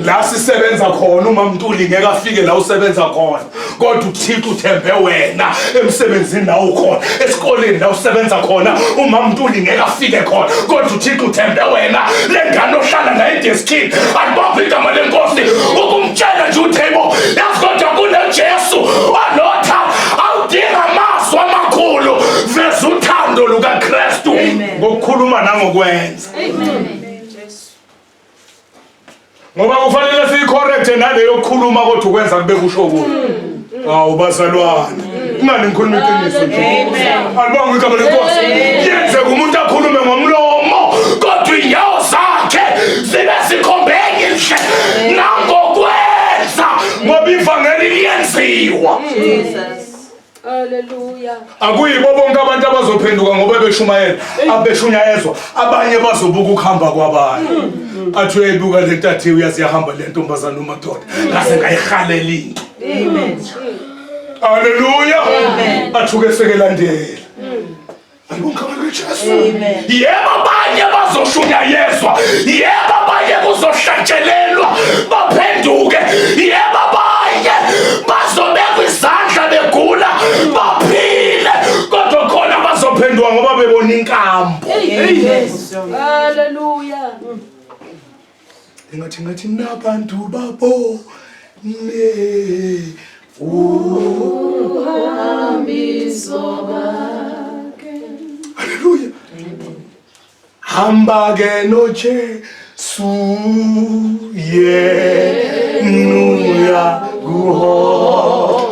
La sisebenza khona uma Mntuli ngeke afike la usebenza khona kodwa uThixo uthembe wena emsebenzini la ukhona esikoleni la usebenza khona uma Mntuli ngeke afike khona kodwa uThixo uthembe wena lengane ohlala la edeskini alibophe igama lenkosi ukumtshela nje uThebo yakodwa kuneJesu wanotha awudinga amazwi amakhulu veza uthando lukaKristu ngokukhuluma nangokwenza. Amen. Ngoba kufanele siyicorrecte naleyo kukhuluma kodwa ukwenza kube kusho kuyo. Hawu bazalwane. Ungani ngikhuluma iqiniso nje. Amen. Alibonga igama lenkosi. Yenze umuntu akhulume ngomlomo kodwa inyawo zakhe zibe zikhombekile nangokwenza ngoba ivangeli liyenziwa. Jesus. Hallelujah. Akuyibo bonke abantu abazophenduka ngoba beshumayela abeshunyayezwa abanye bazobuka ukuhamba kwabanye. Athi uyayibuka le ntathe uyazihamba le ntombazana umadoda ngase ngayihalela into. Amen. Hallelujah. Amen. Athuke sekelandela. Alibonga kaJesu. Amen. Yebo abanye bazoshunyayezwa. Yebo abanye kuzohlatshelelwa baphenduke. Yebo abanye bazobekwa izandla begula baphile kodwa khona bazophenduka ngoba bebona inkambo. Hallelujah. Ngathi nabantu babo ne Hallelujah. Hamba ke no Jesu nuya guholanda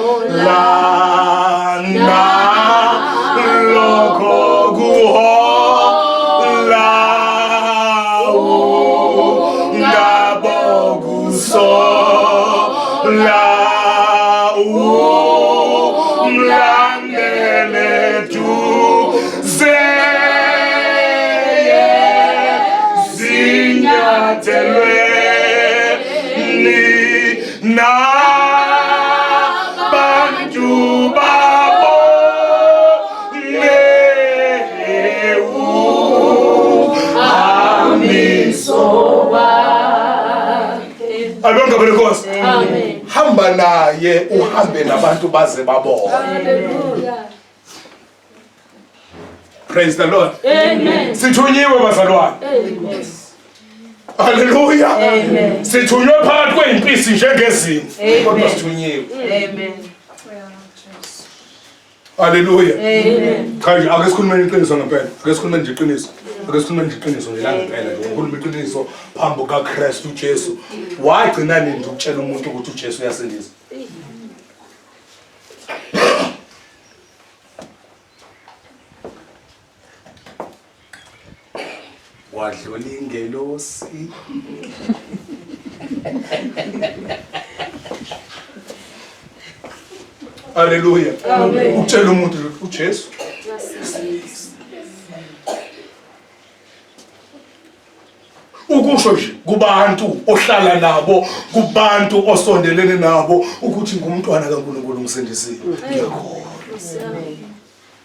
loko guhola ngabo gusola umlandele tu na bantu babo alibonga benkosi. Amen. Hamba naye uhambe nabantu baze babona. Hallelujah. Praise the Lord. Amen. Sithunyiwe bazalwane. Amen. Hallelujah. Amen. Sithunywe phakathi kweimpisi njengezimvu kodwa sithunyiwe. Amen. Hallelujah. Amen. Cha nje ake sikhulume iqiniso ngempela. Ake sikhulume nje iqiniso. Ake sikhulume nje iqiniso nje la ngempela nje. Ngikhuluma iqiniso phambi kaKristu uJesu. Wagcina nini ukutshela umuntu ukuthi uJesu uyasindisa? Wadlula ingelosi. Hallelujah. Amen. Utshela umuntu uJesu ukusho nje kubantu ohlala nabo, kubantu osondelene nabo ukuthi ngumntwana kaNkulunkulu ngisindisiwe. Ngiyakholwa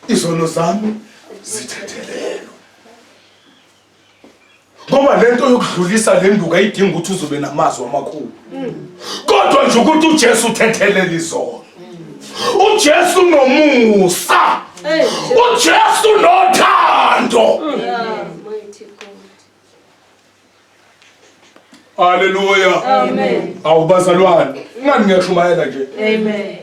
izono zami zithethelelwe. Ngoba lento yokudlulisa le nduku ayidingi ukuthi uzobe namazwi amakhulu. Kodwa nje ukuthi uJesu uthethelela izono. uJesu nomusa. uJesu nothando. Hallelujah. Amen. Awubazalwane, ngani ngiyashumayela nje. Amen.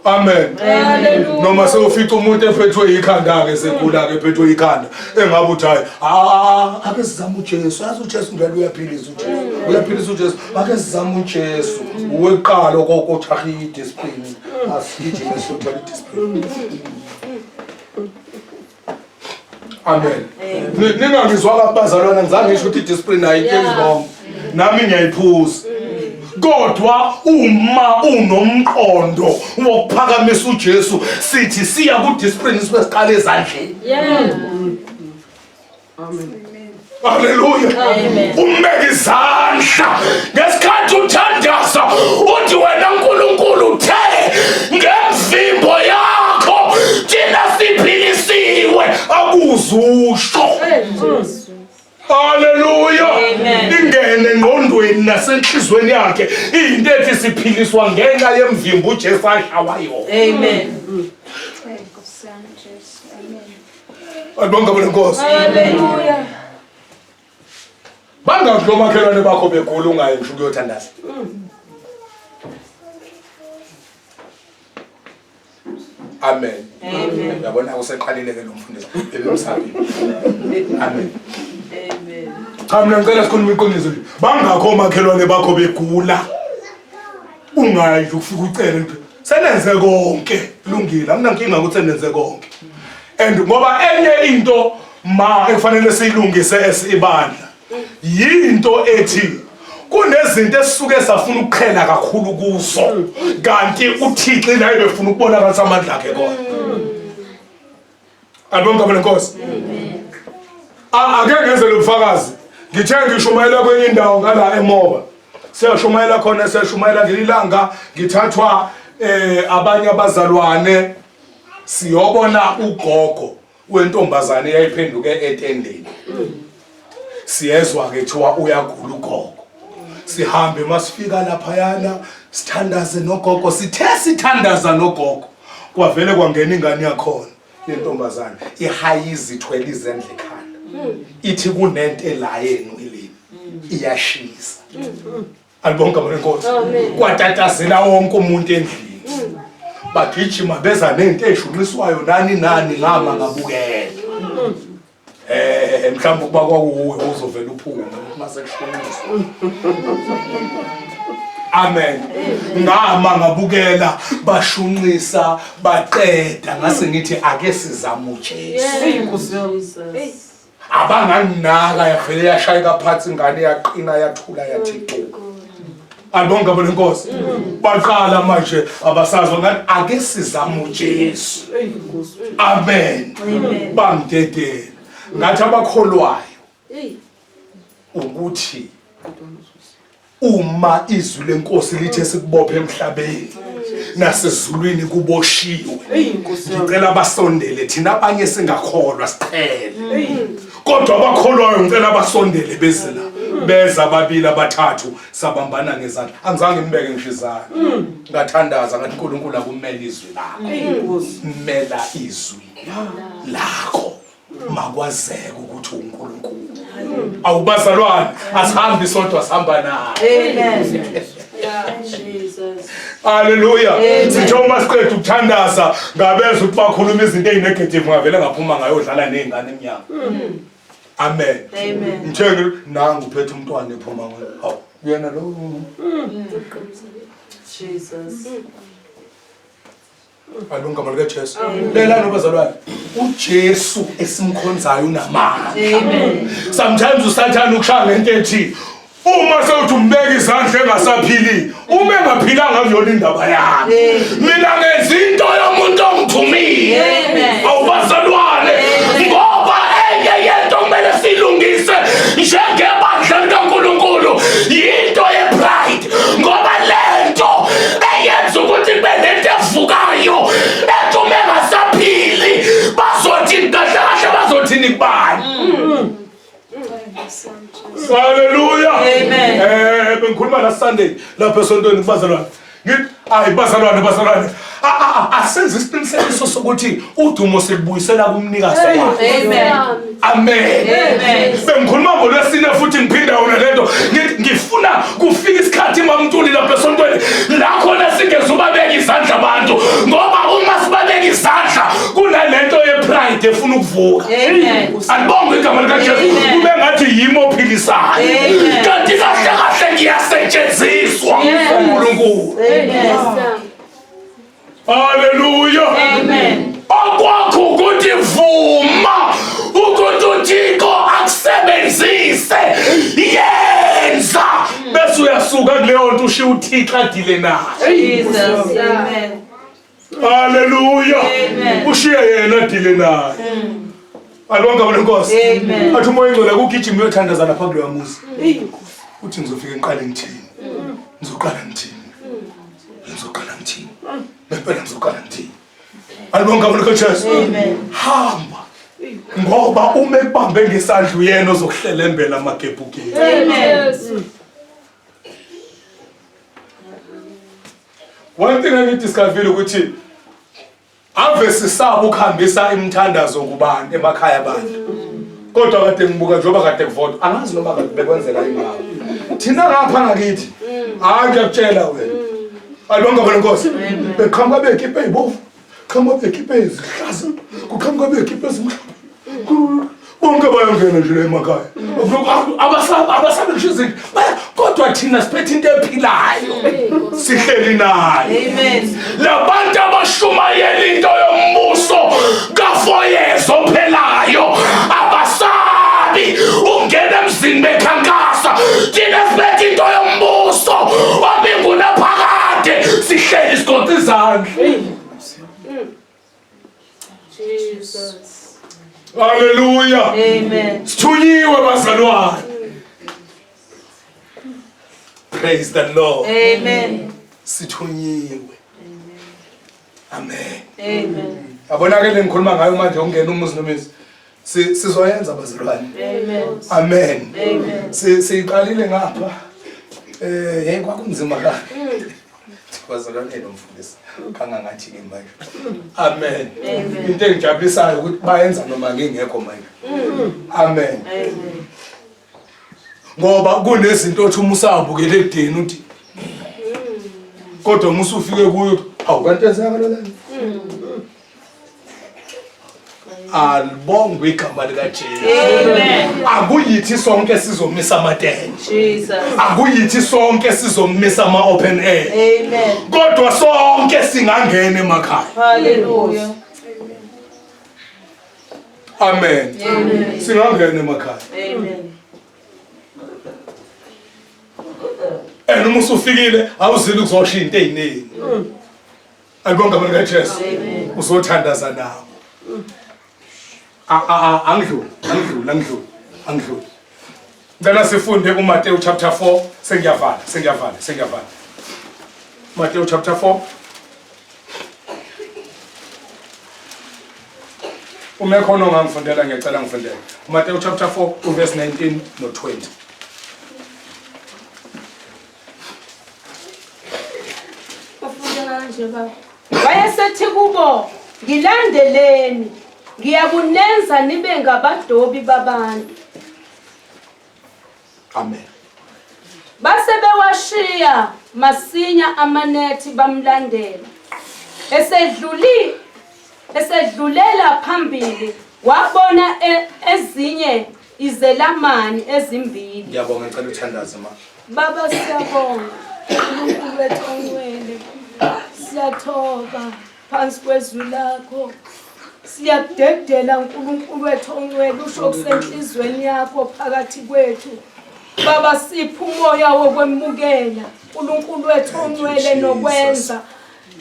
Amen. Hallelujah. Noma sewufica umuntu ephethwe ikhanda ke segula ke ephethwe ikhanda engabe uthi hayi ake sizame uJesu. Yazi uJesu njalo uyaphilisa uJesu. Uyaphilisa uJesu. Ake sizame uJesu. Uweqala kokuthi idiscipline. Asigijime sothola idiscipline. Amen. Ningangizwa kabazalwana ngizange ngisho ukuthi idiscipline ayinto wrong. Nami ngiyayiphuza. Kodwa uma unomqondo wokuphakamisa uJesu sithi siya ku discipline siqale ezandleni. Amen. Hallelujah. Umbeke izandla ngesikhathi uthandaza uthi wena uNkulunkulu uthe ngemvimbo yakho thina siphilisiwe akuzusho. Hallelujah. Ingene engqondweni nasenhlizweni yakhe into ethi siphiliswa ngenxa yemvimbo uJesu ashawayo. Amen. Abonga bonenkosi. Hallelujah. Bangakho makhelwane bakho begula ungayi ngisho ukuyothandaza. Amen. Amen. Yabona useqalile ke lo mfundisi. Ebemsabi. Amen. Amen. Cha mina ngicela sikhulume iqiniso nje. Bangakho makhelwane bakho begula. Ungayi nje ufika ucele nje. Senenze konke. Kulungile. Anginankinga ukuthi senenze konke. And ngoba enye into ma ekufanele siyilungise esibandla. Yinto ethi kunezinto esisuke safuna ukuqhela kakhulu kuzo kanti uThixo naye befuna ukubona ngathi amandla akhe khona. Abonga bonenkosi. Ake ngenze lobufakazi. Ngithe ngishumayela kwenye indawo ngala eMoba. Siyashumayela khona siyashumayela ngelilanga ngithathwa abanye abazalwane siyobona ugogo wentombazane eyayiphenduke etendeni. Siyezwa ke thiwa uyagula ugogo. Sihambe masifika lapha yana sithandaze nogogo sithe sithandaza nogogo kwavele kwangena ingane yakhona yentombazane ihayizi ithwele izendle ekhanda ithi kunento la yenu elini iyashisa. Alibonga bonenkosi. Kwatatazela wonke umuntu endlini bagijima beza nento eshunqiswayo nani ngama ngabukela. Mhlawumbe kuba kwakuwe uzovela uphume mase kushonisa. Amen. Ngama ngabukela bashunqisa baqeda ngase ngithi ake sizame uJesu. Abanganginaka yavele yashayeka phansi ingane yaqina yathula yathi tu. Abonga bonenkosi. Baqala manje abasazwa ngathi ake sizame uJesu. Amen. Bangidedela. Ngathi abakholwayo ukuthi uma izwi lenkosi lithe sikubophe emhlabeni nasezulwini kuboshiwe ngicela basondele thina abanye singakholwa siqhele kodwa abakholwayo ngicela basondele bezela beza ababili abathathu sabambana ngezandla angizange ngibeke ngishizana ngathandaza ngathi uNkulunkulu akumele izwi lakho mmela izwi lakho makwazeke ukuthi uNkulunkulu awubazalwane asihambi sodwa sihamba naye. Amen. Jesus. Hallelujah. Sithoma siqedwe ukuthandaza ngabeza ukuthi bakhuluma izinto ezinegative ngavele ngaphuma ngayodlala nezingane eminyaka. Amen. Amen. Ngithenge nangu uphethe umntwana ephuma ngayo. Awu yena lo. Jesus. Alunga malike Jesu. Lela nobazalwane. uJesu esimkhonzayo unamandla. Amen. Sometimes usathana ukushaya ngento ethi uma sewuthi umbeka izandla engasaphili uma engaphilanga kuyona indaba yakhe. Mina ngenza into yomuntu ongithumile Hallelujah. Amen. Bengikhuluma la Sunday lapha esontweni kubazalwane. Ngithi hayi bazalwane. Asenze isiqinisekiso sokuthi udumo silibuyisela kumnikazi wakhe. Amen. Amen. Amen. Bengikhuluma ngolwesine futhi ngiphinda wona lento ngifuna kufika isikhathi maMntuli lapha esontweni la khona singezubabeka izandla abantu ngoba uma sibabeka izandla kunalento yepride efuna ukuvuka. Amen. Alibonge igama likaJesu kube ngathi yimo ophilisayo. Kanti kahle ngiyasetshenziswa uNkulunkulu. Hallelujah. Amen. Okwakho ukuthi vuma ukuthi uThixo akusebenzise yenza bese uyasuka kuleyo nto ushiya uThixo adile nayo. Jesus. Amen. Hallelujah. Amen. Ushiya yena adile nayo. Alonga bona Nkosi. Amen. Athi umoya ingcwele ukugijima uyothandazana phambi kwamuzi. Uthi ngizofika ngiqale ngithini? Ngizoqala ngithini? Ngempela ngizoqala ngithini? Alibonga bona kaJesu. Amen. Hamba. Ngoba uma ekubambe ngesandla uyena ozokuhlelembela amagebhukeni. Amen. One thing I need to discover ukuthi ave sisaba ukuhambisa imithandazo kubantu emakhaya abantu. Kodwa kade ngibuka njengoba kade kuvoto angazi noma kade bekwenzeka imali. Thina ngapha ngakithi hayi ngiyakutshela wena. Alibonga bona Nkosi. Beqhamuka bekhiphe ibovu. Qhamuka bekhiphe izihlaza. Kuqhamuka bekhiphe izimhlophe. Bonke bayangena nje emakhaya. Abasabe ngishizinto. Kodwa thina siphethe into ephilayo. Sihleli naye. Amen. Labantu abashumayela into yombuso kaFoyez ophelayo abasabi ungena emzini bekhankasa thina siphethe into yombuso wabinguna phakade sihleli sigoqa izandla. Jesus. Hallelujah. Amen. Sithunyiwe bazalwane. Praise the Lord. Amen. Sithunyiwe. Amen. Amen. Abonakele ngikhuluma ngayo manje ungena umuzi nomuzi. Sizoyenza bazalwane. Amen. Amen. Amen. Siqalile ngapha. Hey kwakunzima ka. Bazalwane nomfundisi. Kangangathi ke manje. Amen. Into engijabulisayo ukuthi bayenza noma ngingekho manje. Amen. Amen. Ngoba kunezinto othi uma usabukele edeni uthi kodwa uma usufike kuyo awu kanti ezakala la. Alibongwe igama likaJesu. Amen. Akuyithi sonke sizomisa amatende. Jesus. Akuyithi sonke sizomisa ama-open air. Amen. Kodwa sonke singangena emakhaya. Hallelujah. Amen. Amen. Singangena emakhaya. Amen. Uma usufikile awuzile ukuzoshiya into eziningi. Alibonga igama likaJesu. Amen. Uzothandaza nawo. Angidluli. Ngicela sifunde uMateyu chapter 4 sengiyavala. Mateyu chapter 4. Uma khona ongangifundela ngiyacela ngifundele. Mateyu chapter 4 verse 19 no 20. Wayesethi kubo, ngilandeleni, ngiyakunenza nibe ngabadobi babantu. Amen. Base bewashiya masinya amanethi bamlandela. Esedlulela phambili wabona ezinye izelamani ezimbili. Ngiyabonga ngicela uthandaze ma. Baba siyabonga uNkulunkulu wethu ongcwele. Siyathoba phansi kwezwi lakho. Siyakudedela uNkulunkulu wethu ongcwele usho kusenhlizweni yakho phakathi kwethu. Baba sipha umoya wokwemukela uNkulunkulu wethu ongcwele nokwenza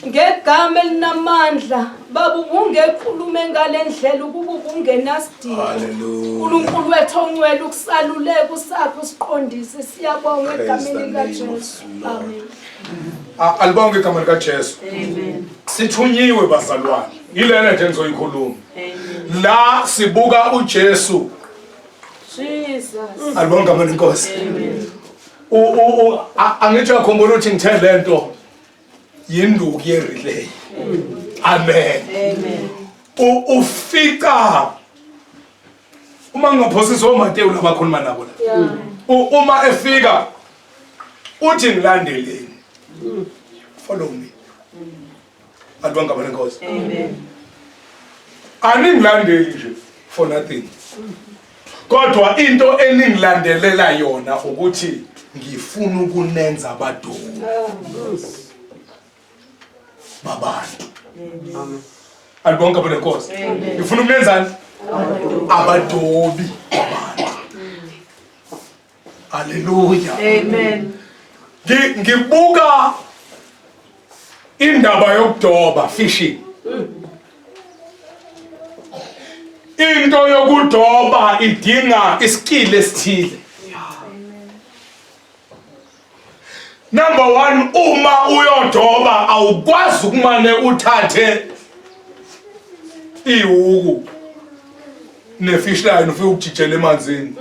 ngegama elinamandla. Baba ungekhulume ngalendlela ukuba ungenasidingo. Hallelujah. uNkulunkulu wethu ongcwele ukusaluleka usakho siqondise. Siyabonga egameni likaJesu. Amen. Alibonga igama likaJesu. Amen. Sithunyiwe bazalwane. Yilena nje engizoyikhuluma. Amen. La sibuka uJesu Jesus. Alibonga amandla inkosi. Amen. Angithi uyakhumbula ukuthi ngithe lento yinduku ye-relay. Amen. Amen. Ufika uma ngingaphosisa oMateyu labakhuluma nabo la. Uma efika uthi ngilandeleni. Follow me. Alibonga amandla inkosi. Amen. Aningilandeli nje for nothing. Kodwa into eningilandelela yona ukuthi ngifuna ukunenza abadobi babantu. Amen. Alibonga amandla inkosi. Ngifuna ukunenzani? Abadobi babantu. Hallelujah. Amen. Ngibuka indaba yokudoba, fishing. Into yokudoba idinga iskill esithile. Number 1, uma uyodoba awukwazi ukumane uthathe ihuku nefish line ufike ukujijela emanzini.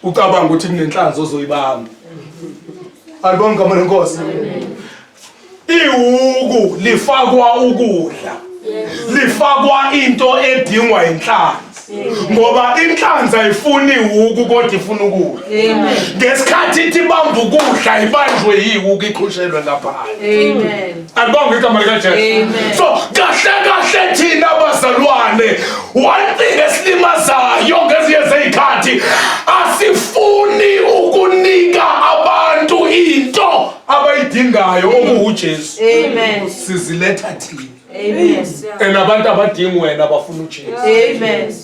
Ucabanga ukuthi kunenhlanzi ozoyibamba. Alibonga amandla inkosi. Ihuku lifakwa ukudla. Lifakwa into edingwa inhlanzi. Ngoba inhlanzi ayifuni ihuku kodwa ifuna ukudla. Amen. Ngesikhathi ithi bamba ukudla ibanjwe ihuku iqhushelwe ngaphandle. Amen. Alibonga igama likaJesu. Amen. So kahle thina abazalwane, one thing esilimazayo ngezinye zezikhathi asifuni ukunika abantu into abayidingayo okuuJesu. Amen. Siziletha thina. Amen. Enabantu abadinga wena abafuna uJesu. Amen.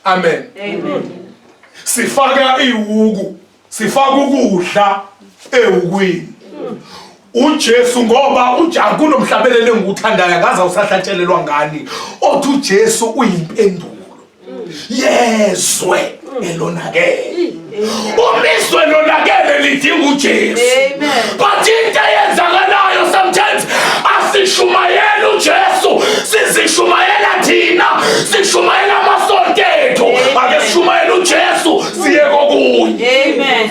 Amen. Amen. Sifaka ihuku, sifaka ukudla ehukwini. uJesu ngoba kunomhlabelele enguthandayo ngaze usahlatshelelwa ngani othi uJesu uyimpendulo yezwe elonakele. Umizwe lonakele lidinga uJesu. But into eyenzakalayo sometimes asishumayela uJesu, sizishumayela thina, sishumayela amasonto ethu, ake sishumayela uJesu siye kokunye. Amen.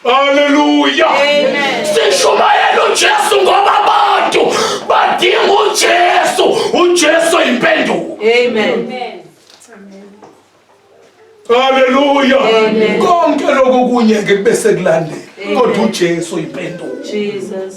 Hallelujah. Amen. Sishumayela uJesu ngoba abantu badinga uJesu impendulo. Amen. Hallelujah. Amen. Konke lokho kunye ke bese kulandela kodwa uJesu impendulo. Jesus.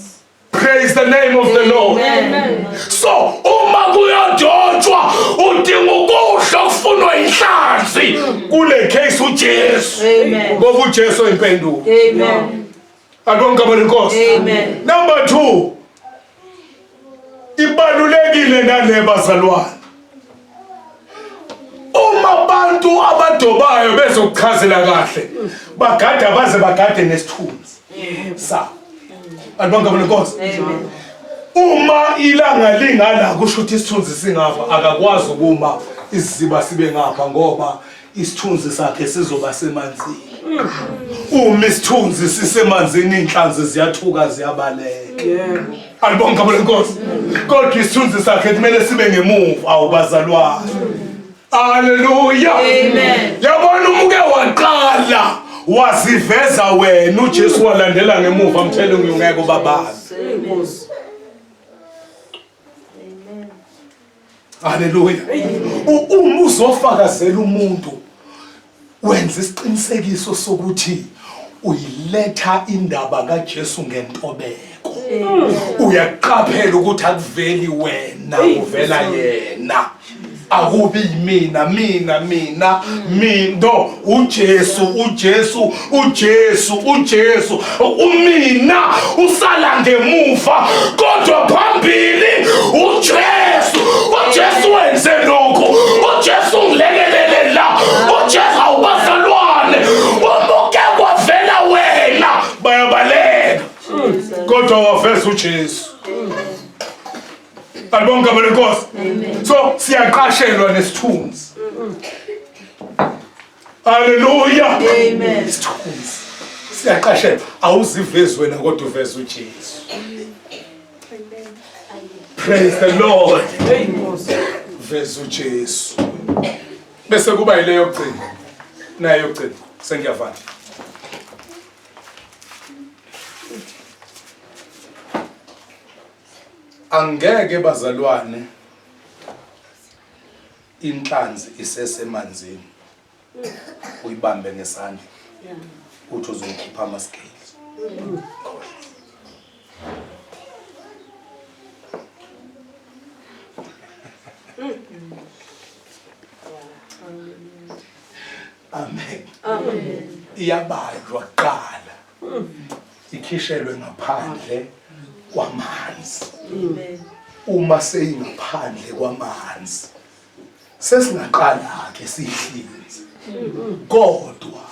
Praise the name of the Lord. Amen. So uma kuyodotshwa udinga ukudla okufunwa inhlanzi kule case uJesu. Amen. Ngoba uJesu impendulo. Amen. Alibonga amandla inkosi. Amen. Number 2, ibalulekile nale bazalwane. Uma abantu abadobayo bezokuchazela kahle bagada baze bagade nesithunzi sa. Alibonga amandla inkosi. Amen. Uma ilanga lingala kusho ukuthi isithunzi singapha akakwazi ukuma isiziba sibe ngapha ngoba isithunzi sakhe sizoba semanzini. Uma isithunzi sisemanzini inhlanzi ziyathuka ziyabaleka. Alibonga amandla inkosi. Kodwa isithunzi sakhe kumele sibe ngemuva awubazalwane. Hallelujah. Amen. Yabona umuke waqala waziveza wena uJesu walandela ngemuva amthele ngiyongeke ubabazi. Hallelujah. Uma uzofakazela umuntu wenza isiqinisekiso sokuthi uyiletha indaba kaJesu ngentobeko. Uyaqaphela ukuthi akuveli wena kuvela yena. Akubi mina no uJesu umina usala ngemuva kodwa phambili uJesu wenze lokho. uJesu ngilekelele la. uJesu awubazalwane umuke kwavela wena bayabaleka kodwa waveza uJesu. Alibonga amandla inkosi. So siyaqashelwa nesithunzi. Hallelujah. Amen. Isithunzi siyaqashelwa awuzivezi wena kodwa uveza uJesu. Praise the Lord. veza uJesu. Bese kuba yileyo yokugcina. Nayo yokugcina. Sengiyavala. Angeke bazalwane inhlanzi isesemanzini uyibambe ngesandla uthi uzokhipha ama scales. Amen. Amen. Iyabanjwa kuqala. Ikhishelwe ngaphandle kwamanzi. Amen. Uma seyingaphandle kwamanzi sesingaqala ke sihlinze. Kodwa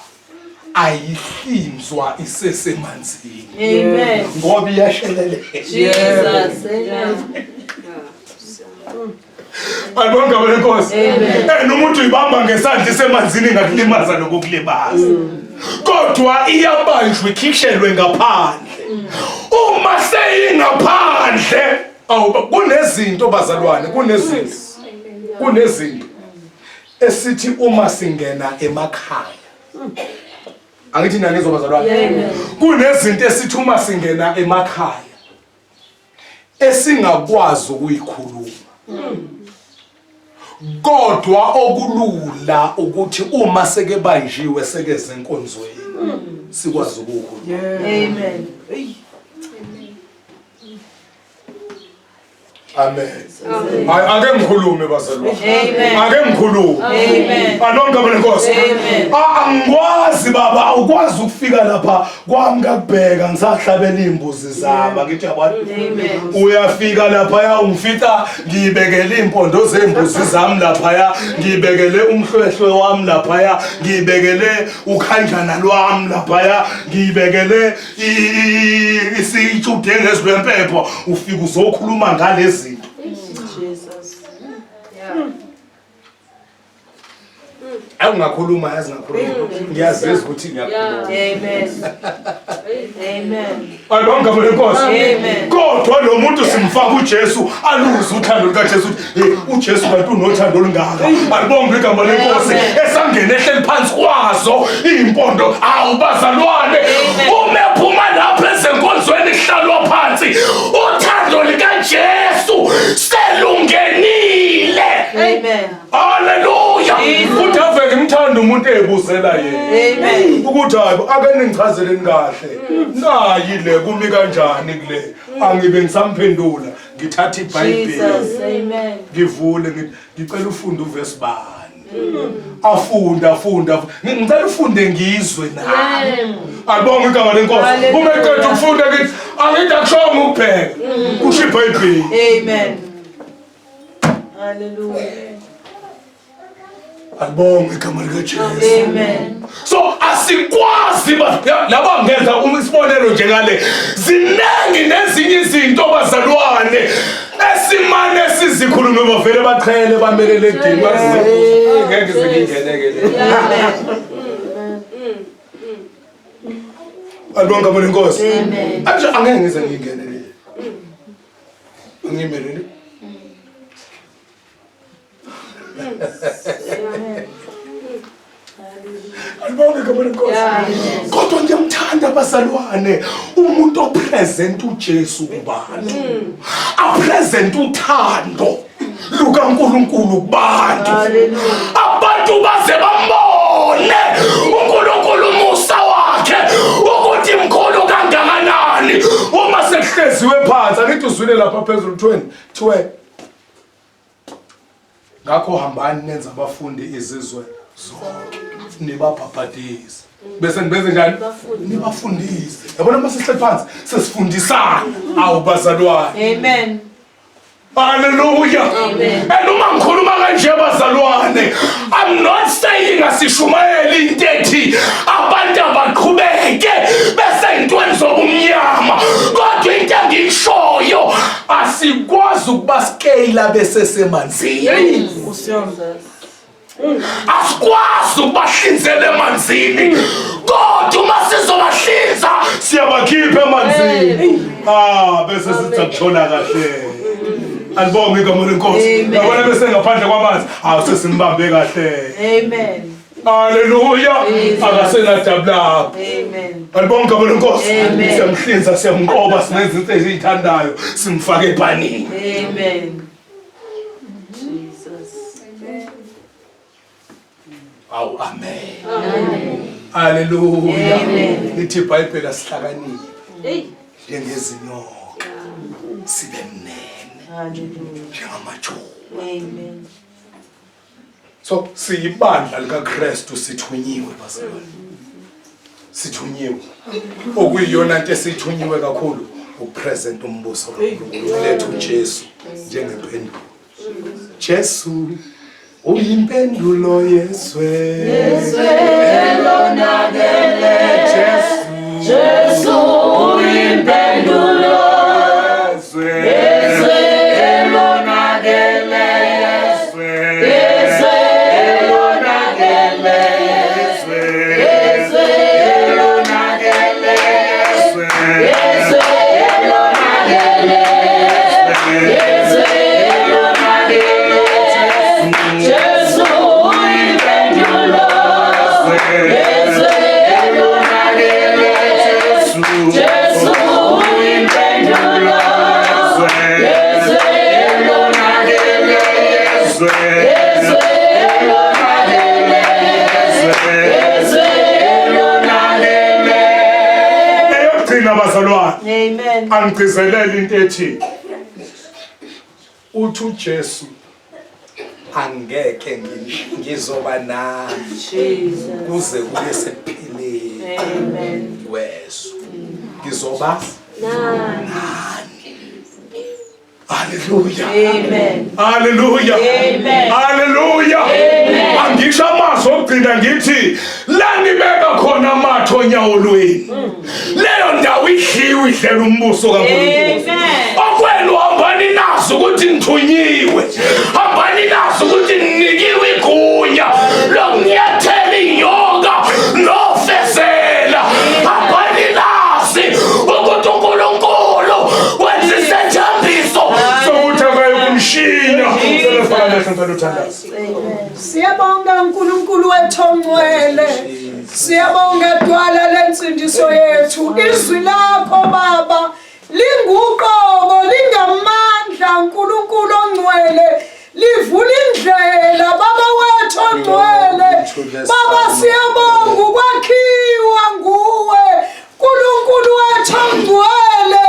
ayihlinzwa isesemanzini. Amen. Ngoba iyasheleleka. Jesus. Amen. Alibonga wena Nkosi. Amen. Umuntu uyibamba ngesandla semanzini ngakulimaza nokukulimaza. Kodwa iyabanjwa ikhishelwe ngaphandle. Uma seyingaphandle kunezinto bazalwane kunezinto esithi uma singena emakhaya. Angithi nangizwa bazalwane. Kunezinto esithi uma singena emakhaya esingakwazi ukuyikhuluma. Kodwa okulula ukuthi uma seke banjiwe sekeze enkonzweni sikwazi ukukhuluma. Amen. Amen. Ake ngikhulume bazalwane. Amen. Ake ngikhulume. Amen. Alonga mina Nkosi. Amen. Angikwazi baba ukwazi ukufika lapha kwami ngakubheka ngisahlabela imbuzi zami ngithi yabona. Amen. Uyafika lapha ya ungifita ngibekele impondo zembuzi zami lapha ya ngibekele umhlwehlwe wami lapha ya ngibekele ukhanjana lwami lapha ya ngibekele isitshude ngezilwempepho ufika uzokhuluma ngalezi zinto. Jesus. Angakhuluma yazi ngakhuluma ngiyazizwa ukuthi ngiyakhuluma. Amen. Amen. Alonga mina Nkosi. Amen. Kodwa lo muntu simfaka uJesu aluze uthando lukaJesu uJesu kanti unothando olungaka. Alibonga igama lenkosi esangene ehleli phansi kwazo impondo awubazalwane umephuma lapha ezenkonzweni ihlalwa phansi uthando likaJesu selungenile. Amen. Hallelujah. Uthi aveke imthanda umuntu ebuzela yena. Amen. Ukuthi hayi ake ningichazeleni kahle. Nayi le kumi kanjani kule. Angibe ngisamphendula. Ngithatha iBhayibheli. Jesus. Amen. Ngivule ngicela ufunde uverse bani. Afunda. Ngicela ufunde ngizwe nami. Alibonga igama lenkosi. Uma eqeda ukufunda ngithi angithi akushonga ukubheka. Kusho iBhayibheli. Amen. Hallelujah. Alibonga igama likaJesu. Amen. So asikwazi laba ngenza isibonelo nje ngale ziningi nezinye izinto bazalwane esimane sizikhulume bavele baqhele bamelele edini ngeke zingeneke. Alibonga bona Nkosi. Amen. Anje angeke ngize ngingenele. Ngimelele. Alibonga igama lenkosi. Kodwa ngiyamthanda abazalwane umuntu opresent uJesu kubantu. Apresent uthando lukaNkulunkulu kubantu. Abantu baze bambone uNkulunkulu umusa wakhe ukuthi mkhulu kangakanani uma sehleziwe phansi angithi uzwile lapha phezulu 20 ngakho hambani nenza abafundi izizwe zonke nibabhabhadise bese nibenze njani nibafundise yabona uma sihleli phansi sesifundisana awubazalwane. Amen. Hallelujah. Amen. And uma ngikhuluma kanje bazalwane I'm not saying asishumayeli into ethi abantu abaqhubeke bese intweni zobumnyama kodwa into engiyishoyo asikwazi ukuba scale bese semanzini. Asikwazi ukubahlinzela emanzini kodwa uma sizobahlinza siyabakhipha emanzini bese sithi akuthola kahle. Alibonge igama lenkosi. Ngabona bese ngaphandle kwamanzi. Awusesimbambe kahle. Amen. Hallelujah. Akasenadabula. Amen. Alibonge igama lenkosi. Siyamhlinza siyamqoba singenza into eziyithandayo simfake ebhanini. Amen. Jesus. Aw amen. Hallelujah. Lithi iBhayibheli asihlakaniphe. Njengezinyoka. Sibe mnene. Hallelujah. Njengamajuba. Amen. So siyibandla likaKristu sithunyiwe bazalwane. Sithunyiwe. Okuyiyona into esithunyiwe kakhulu upresent umbuso kaNkulunkulu lethu uJesu njengempendulo. Jesu uyimpendulo yeswe. Yeswe elonakele. Jesu uyimpendulo yeswe. Yeswe elonakele. Yeswe elonakele. Yeswe elonakele. Yeswe elonakele. Yeswe elonakele. Jesu uyimpendulo. Yeswe elonakele. Jesu uyimpendulo. Yeswe elonakele. Yeswe elonakele. Yeswe elonakele. Eyokugcina bazalwane. Amen. Angigcizelele into ethi uthi uJesu angeke ngizoba nani Jesus. kuze kube sekuphileni Amen. kweso ngizoba nani. Hallelujah. Amen. Hallelujah. Amen. Hallelujah. Amen. Angisho amazwi okugcina ngithi la nibeka khona amathe onyawolweni leyo ndawo idliwe idlela umbuso kaNkulunkulu. Amen. Okwenu hambani nazo ukuthi nithunyiwe. Hambani nazo ukuthi ninikiwe igunya lokunyathela inyoka nofezela. Hambani nazi ukuthi uNkulunkulu wenza isethambiso sokuthi akayokumshiya. Selefana lesentando uthandaza. Siyabonga uNkulunkulu wethu ongcwele. Siyabonga dwala lensindiso yethu. Izwi lakho Baba linguqobo lingamandla uNkulunkulu ongcwele. Livula indlela Baba wethu ongcwele. Baba siyabonga ukwakhiwa nguwe uNkulunkulu wethu ongcwele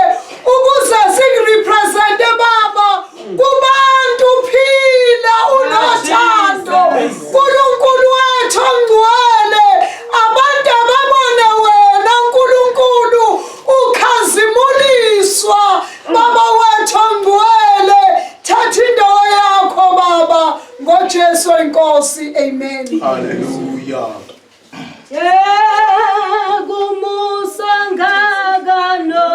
ukuze sikurepresente Baba kubantu phila unothando uNkulunkulu wethu ongcwele abantu ababona wena uNkulunkulu ukhazimuliswa Baba wethu ongcwele thatha indawo yakho Baba ngoJesu inkosi amen. Hallelujah. Kumusa ngakano